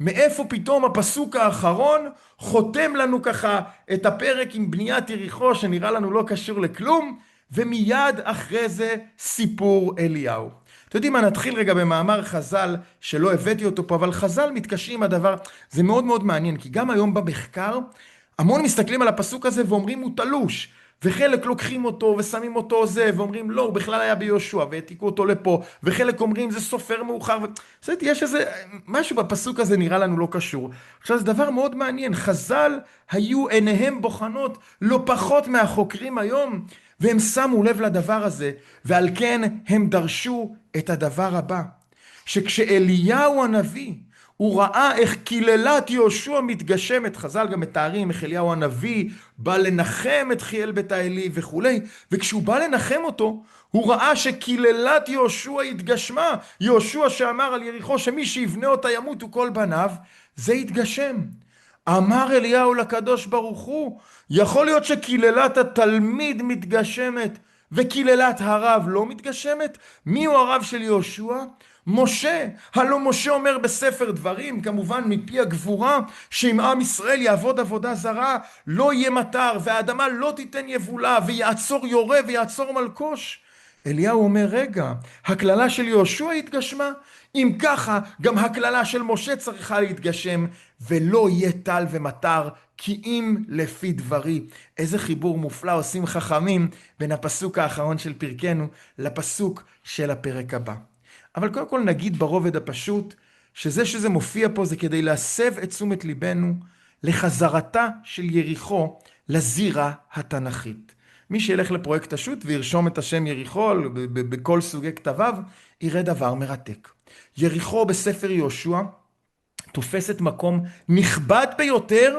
מאיפה פתאום הפסוק האחרון חותם לנו ככה את הפרק עם בניית יריחו, שנראה לנו לא קשור לכלום, ומיד אחרי זה סיפור אליהו. אתם יודעים מה, נתחיל רגע במאמר חז"ל, שלא הבאתי אותו פה, אבל חז"ל מתקשים עם הדבר. זה מאוד מאוד מעניין, כי גם היום במחקר, המון מסתכלים על הפסוק הזה ואומרים הוא תלוש, וחלק לוקחים אותו ושמים אותו זה, ואומרים לא, הוא בכלל היה ביהושע, והעתיקו אותו לפה, וחלק אומרים זה סופר מאוחר, יש איזה, משהו בפסוק הזה נראה לנו לא קשור. עכשיו זה דבר מאוד מעניין, חז"ל היו עיניהם בוחנות לא פחות מהחוקרים היום, והם שמו לב לדבר הזה, ועל כן הם דרשו את הדבר הבא, שכשאליהו הנביא, הוא ראה איך קללת יהושע מתגשמת, חז"ל גם מתארים איך אליהו הנביא בא לנחם את חיאל בית האלי וכו', וכשהוא בא לנחם אותו, הוא ראה שקללת יהושע התגשמה. יהושע שאמר על יריחו שמי שיבנה אותה ימותו כל בניו, זה התגשם. אמר אליהו לקדוש ברוך הוא, יכול להיות שקללת התלמיד מתגשמת וקללת הרב לא מתגשמת? מי הוא הרב של יהושע? משה. הלא משה אומר בספר דברים, כמובן מפי הגבורה, שאם עם ישראל יעבוד עבודה זרה, לא יהיה מטר, והאדמה לא תיתן יבולה, ויעצור יורה ויעצור מלקוש. אליהו אומר, רגע, הכללה של יהושע התגשמה? אם ככה, גם הכללה של משה צריכה להתגשם, ולא יהיה טל ומטר, כי אם לפי דברי. איזה חיבור מופלא עושים חכמים בין הפסוק האחרון של פרקנו לפסוק של הפרק הבא. אבל קודם כל נגיד ברובד הפשוט, שזה מופיע פה זה כדי להסב את תשומת ליבנו לחזרתה של יריחו לזירה התנ"כית. מי שילך לפרויקט השו"ת וירשום את השם יריחו בכל סוגי כתביו, יראה דבר מרתק. יריחו בספר יהושע תופסת מקום נכבד ביותר,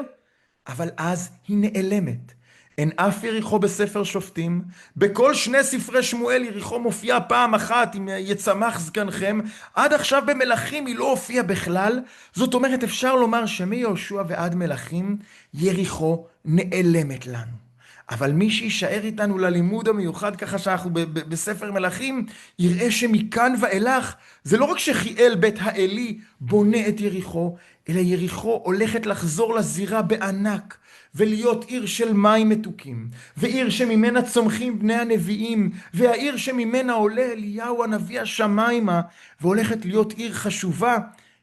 אבל אז היא נעלמת. אין אף יריחו בספר שופטים, בכל 2 ספרי שמואל יריחו מופיעה פעם אחת עם יצמח זקנכם, עד עכשיו במלכים היא לא הופיעה בכלל. זאת אומרת אפשר לומר שמיהושע ועד מלכים יריחו נעלמת לנו. אבל מי שישאר איתנו ללימוד המיוחד ככה שאנחנו בספר מלכים, יראה שמכאן ואילך זה לא רק שחיאל בית האלי בונה את יריחו, אלא יריחו הולכת לחזור לזירה בענק, ולהיות עיר של מים מתוקים, ועיר שממנה צומחים בני הנביאים, והעיר שממנה עולה אליהו הנביא השמיימה, והולכת להיות עיר חשובה,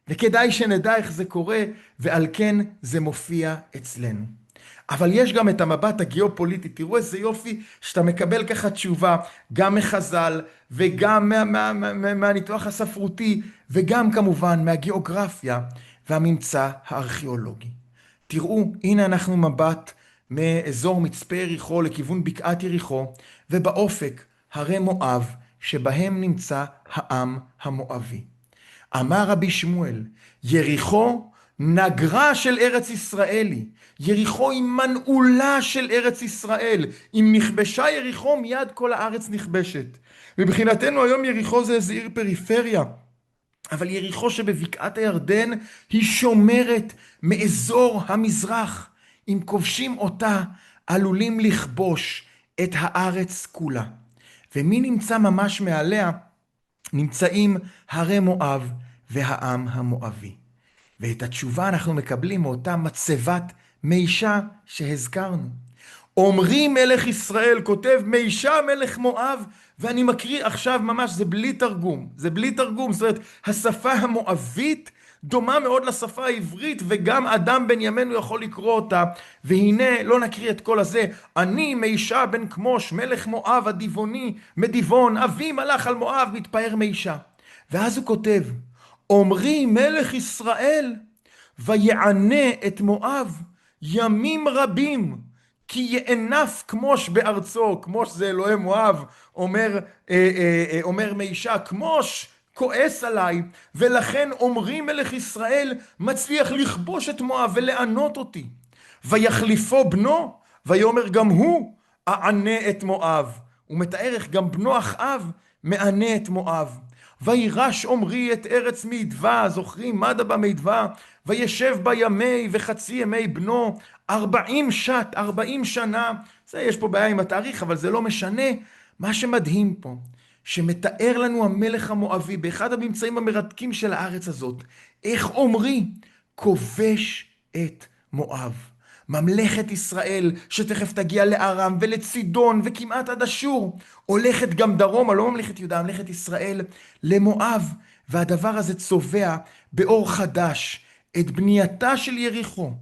וכדאי שנדע איך זה קורה, ועל כן זה מופיע אצלנו. אבל יש גם את המבט הגיאופוליטי. תראו איזה יופי שאתה מקבל ככה תשובה, גם מחז"ל וגם מהניתוח הספרותי, וגם כמובן מהגיאוגרפיה והממצא הארכיאולוגי. תראו, הנה אנחנו מבט מאזור מצפה יריחו לכיוון בקעת יריחו, ובאופק הרי מואב, שבהם נמצא העם המואבי. אמר רבי שמואל, יריחו נגרה של ארץ ישראלי, יריחו היא מנעולה של ארץ ישראל. אם נכבשה יריחו, מיד כל הארץ נכבשת. מבחינתנו היום יריחו זה איזה עיר פריפריה, אבל יריחו שבבקעת הירדן היא שומרת מאזור המזרח. אם כובשים אותה, עלולים לכבוש את הארץ כולה. ומי נמצא ממש מעליה? נמצאים הרי מואב והעם המואבי. ואת התשובה אנחנו מקבלים מאותה מצבת מישה שהזכרנו. עומרי מלך ישראל כותב מישה מלך מואב, ואני מקריא עכשיו ממש, זה בלי תרגום, זה בלי תרגום. זאת אומרת, השפה המואבית דומה מאוד לשפה העברית, וגם אדם בן ימינו יכול לקרוא אותה. והנה, לא נקריא את כל הזה, אני מישה בן כמוש, מלך מואב הדיבוני, מדיבון, אבי מלך על מואב, מתפאר מישה. ואז הוא כותב, עומרי מלך ישראל, ויענה את מואב ימים רבים, כי יענף כמוש בארצו. כמוש זה אלוהי מואב, אומר מישה, כמוש כועס עליי, ולכן עומרי מלך ישראל מצליח לכבוש את מואב ולענות אותי. ויחליפו בנו, ויאמר גם הוא אענה את מואב. הוא מתאר איך גם בנו אחאב מענה את מואב. וירש עומרי את ארץ מידווה, זוכרים? מדה במידווה, וישב בה ימי וחצי ימי בנו, 40 שנה. זה יש פה בעיה עם התאריך, אבל זה לא משנה. מה שמדהים פה, שמתאר לנו המלך המואבי, באחד הממצאים המרתקים של הארץ הזאת, איך עומרי כובש את מואב. ממלכת ישראל, שתכף תגיע לארם ולצידון וכמעט עד אשור, הולכת גם דרומה, לא ממלכת יהודה, ממלכת ישראל, למואב. והדבר הזה צובע באור חדש את בנייתה של יריחו,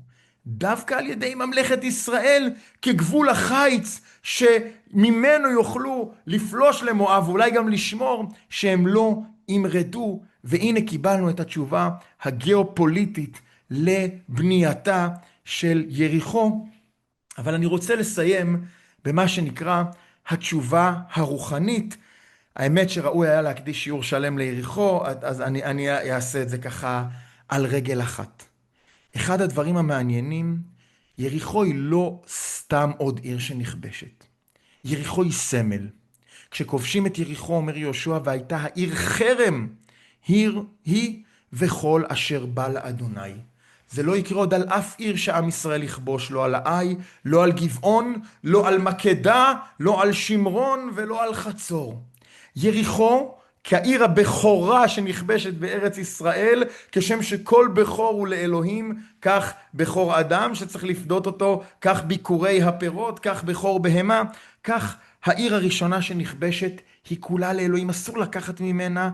דווקא על ידי ממלכת ישראל, כגבול החיץ שממנו יוכלו לפלוש למואב, ואולי גם לשמור שהם לא ימרדו. והנה קיבלנו את התשובה הגיאופוליטית לבנייתה של יריחו. אבל אני רוצה לסיים במה שנקרא התשובה הרוחנית. האמת שראוי היה להקדיש שיעור שלם ליריחו, אז אני אעשה את זה ככה על רגל אחת. אחד הדברים המעניינים, יריחו היא לא סתם עוד עיר שנכבשת. יריחו היא סמל. כשכובשים את יריחו, אומר יהושע, והייתה העיר חרם, היא וכל אשר בא לאדוני. זה לא יקרה עוד על אף עיר שעם ישראל יכבוש, לא על העי, לא על גבעון, לא על מקדה, לא על שמרון ולא על חצור. יריחו, כעיר הבכורה שנכבשת בארץ ישראל, כשם שכל בכור הוא לאלוהים, כך בכור אדם שצריך לפדות אותו, כך ביקורי הפירות, כך בכור בהמה, כך העיר הראשונה שנכבשת היא כולה לאלוהים, אסור לקחת ממנה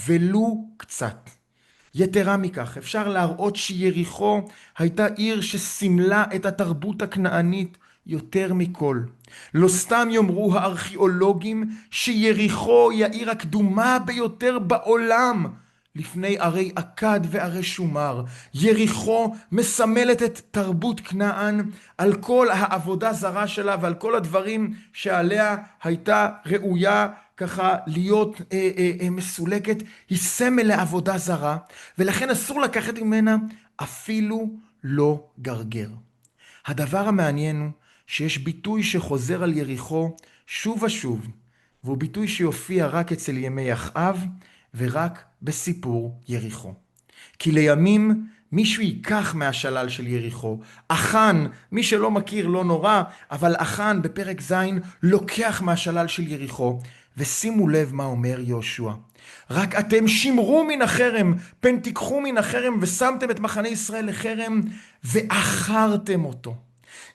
ולו קצת. יתרה מכך, אפשר להראות שיריחו הייתה עיר שסימלה את התרבות הכנענית יותר מכל. לא סתם יאמרו הארכיאולוגים שיריחו היא העיר הקדומה ביותר בעולם, לפני ערי עקד וערי שומר. יריחו מסמלת את תרבות כנען על כל העבודה זרה שלה ועל כל הדברים שעליה הייתה ראויה ככה להיות מסולקת. היא סמל לעבודה זרה, ולכן אסור לקחת ממנה אפילו לא גרגר. הדבר המעניין הוא שיש ביטוי שחוזר על יריחו שוב ושוב, והוא ביטוי שיופיע רק אצל ימי אחאב ורק בסיפור יריחו. כי לימים מישהו ייקח מהשלל של יריחו. אחן, מי שלא מכיר לא נורא, אבל אחן בפרק ז' לוקח מהשלל של יריחו. ושימו לב מה אומר יהושע. רק אתם שמרו מן החרם, פן תיקחו מן החרם ושמתם את מחנה ישראל לחרם ואחרתם אותו.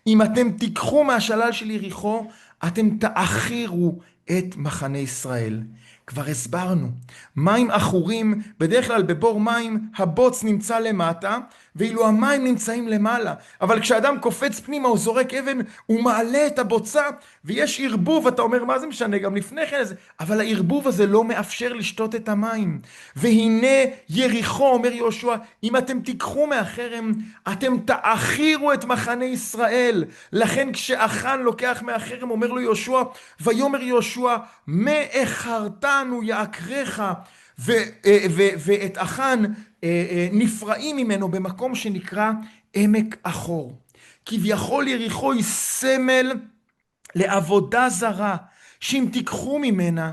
אם אתם תיקחו מהשלל של יריחו, אתם תאחירו את מחנה ישראל. כבר הסברנו, מים עכורים, בדרך כלל בבור מים הבוץ נמצא למטה, ואילו המים נמצאים למעלה. אבל כשאדם קופץ פנימה, הוא זורק אבן, הוא מעלה את הבוצה, ויש ערבוב, אתה אומר, מה זה משנה? גם לפני כן, אבל הערבוב הזה לא מאפשר לשתות את המים. והנה יריחו, אומר יהושע, אם אתם תיקחו מהחרם, אתם תאחירו את מחנה ישראל. לכן כשאחן לוקח מהחרם, אומר לו יהושע, ויאמר יהושע, מאחרתנו יעקרך, ואת אחן נפרעים ממנו במקום שנקרא עמק אחור. כביכול יריחו היא סמל לעבודה זרה, שאם תיקחו ממנה,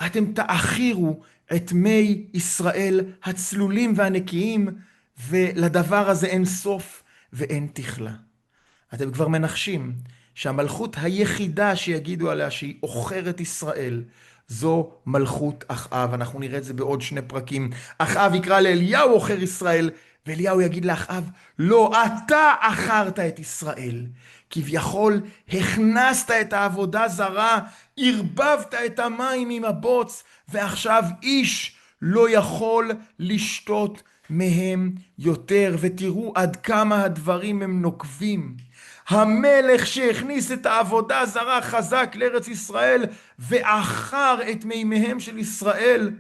אתם תאחירו את מי ישראל הצלולים והנקיים, ולדבר הזה אין סוף ואין תכלה. אתם כבר מנחשים שהמלכות היחידה שיגידו עליה שהיא עוכרת ישראל, זו מלכות אחאב. אנחנו נראה את זה בעוד 2 פרקים. אחאב יקרא לאליהו עוכר ישראל, ואליהו יגיד לאחאב, לא, אתה עכרת את ישראל. כביכול הכנסת את העבודה זרה, ערבבת את המים עם הבוץ, ועכשיו איש לא יכול לשתות מהם יותר. ותראו עד כמה הדברים הם נוקבים. המלך שהכניס את העבודה הזרה חזק לארץ ישראל ועכר את מימיהם של ישראל,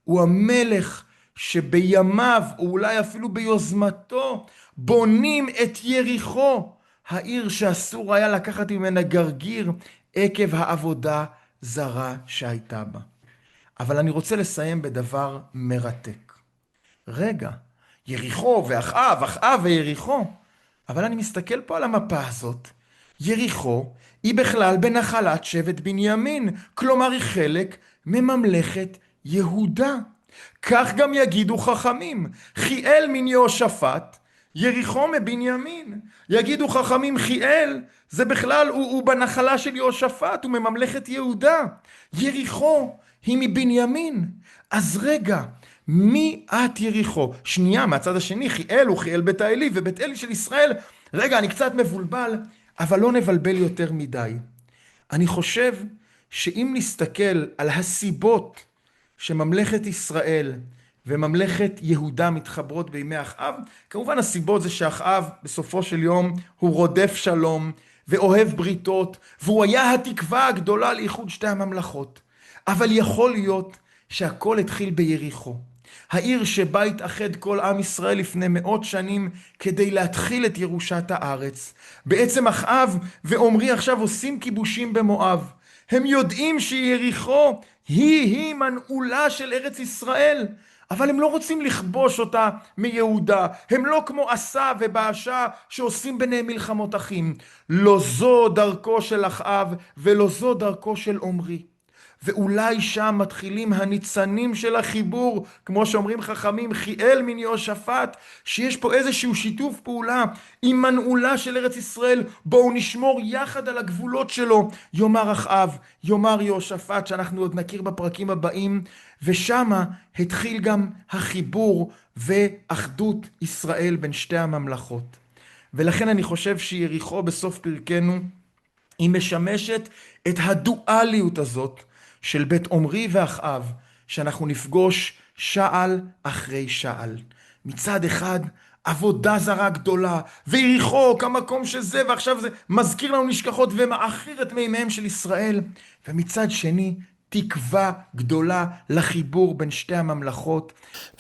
הוא המלך שבימיו, או אולי אפילו ביוזמתו, בונים את יריחו, העיר שאסור היה לקחת ממנה גרגיר עקב העבודה זרה שהייתה בה. אבל אני רוצה לסיים בדבר מרתק. רגע, יריחו ואחאב, אחאב ויריחו, אבל אני מסתכל פה על המפה הזאת. יריחו היא בכלל בנחלת שבט בנימין, כלומר היא חלק מממלכת יהודה. כך גם יגידו חכמים, חיאל מן יהושפט, יריחו מבנימין. יגידו חכמים, חיאל זה בכלל, הוא בנחלה של יהושפט, הוא מממלכת יהודה. יריחו היא מבנימין. אז רגע, מי את יריחו? שנייה, מהצד השני, חיאל הוא חיאל בית האלי, ובית אלי של ישראל. רגע, אני קצת מבולבל, אבל לא נבלבל יותר מדי. אני חושב שאם נסתכל על הסיבות שממלכת ישראל וממלכת יהודה מתחברות בימי אחאב, כמובן הסיבות זה שאחאב בסופו של יום הוא רודף שלום ואוהב בריתות, והוא היה התקווה הגדולה לאיחוד שתי הממלכות. אבל יכול להיות שהכל התחיל ביריחו. העיר שבה התאחד כל עם ישראל לפני 100 שנים כדי להתחיל את ירושת הארץ. בעצם אחאב ועומרי עכשיו עושים כיבושים במואב. הם יודעים שיריחו היא מנעולה של ארץ ישראל, אבל הם לא רוצים לכבוש אותה מיהודה. הם לא כמו עשה ובאשה שעושים ביניהם מלחמות אחים. לא זו דרכו של אחאב ולא זו דרכו של עומרי. ואולי שם מתחילים הניצנים של החיבור, כמו שאומרים חכמים, חיאל מן יהושפט, שיש פה איזשהו שיתוף פעולה עם מנעולה של ארץ ישראל. בואו נשמור יחד על הגבולות שלו, יאמר אחאב, יאמר יהושפט, שאנחנו עוד נכיר בפרקים הבאים, ושמה התחיל גם החיבור ואחדות ישראל בין שתי הממלכות. ולכן אני חושב שיריחו בסוף פרקנו, היא משמשת את הדואליות הזאת, של בית עומרי ואחאב, שאנחנו נפגוש שעל אחרי שעל. מצד אחד, עבודה זרה גדולה, ויריחו כמקום שזה, ועכשיו זה מזכיר לנו נשכחות ומאחיר את מימיהם של ישראל. ומצד שני, תקווה גדולה לחיבור בין שתי הממלכות.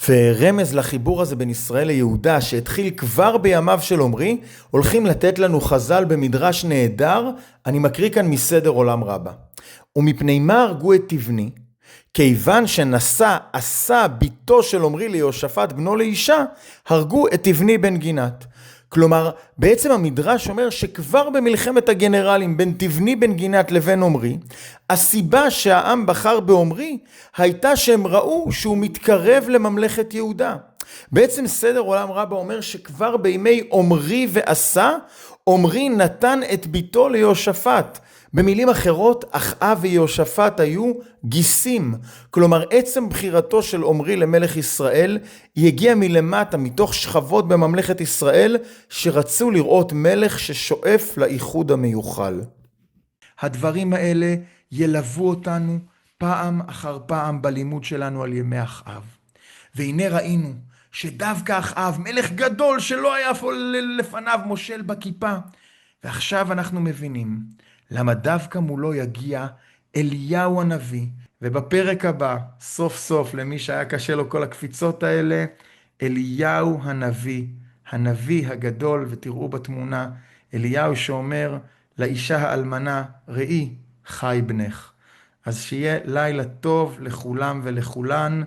ורמז לחיבור הזה בין ישראל ליהודה, שהתחיל כבר בימיו של עומרי, הולכים לתת לנו חז"ל במדרש נהדר. אני מקריא כאן מסדר עולם רבה. ומפני מה הרגו את תבני? כיוון שנשא עשה ביתו של עומרי ליהושפט בנו לאישה, הרגו את תבני בן גינת. כלומר, בעצם המדרש אומר שכבר במלחמת הגנרלים בין תבני בן גינת לבין עומרי, הסיבה שהעם בחר בעומרי הייתה שהם ראו שהוא מתקרב לממלכת יהודה. בעצם סדר עולם רבה אומר שכבר בימי עומרי ועשה, עומרי נתן את ביתו ליהושפט. במילים אחרות, אחאב ויהושפט היו גיסים. כלומר, עצם בחירתו של עומרי למלך ישראל, היא הגיעה מלמטה, מתוך שכבות בממלכת ישראל, שרצו לראות מלך ששואף לאיחוד המיוחל. הדברים האלה ילוו אותנו פעם אחר פעם בלימוד שלנו על ימי אחאב. והנה ראינו שדווקא אחאב, מלך גדול שלא היה פה לפניו מושל בכיפה. ועכשיו אנחנו מבינים למה דווקא מולו יגיע אליהו הנביא. ובפרק הבא, סוף סוף, למי שהיה קשה לו כל הקפיצות האלה, אליהו הנביא, הנביא הגדול, ותראו בתמונה, אליהו שאומר לאישה האלמנה, ראי, חי בנך. אז שיהיה לילה טוב לכולם ולכולן.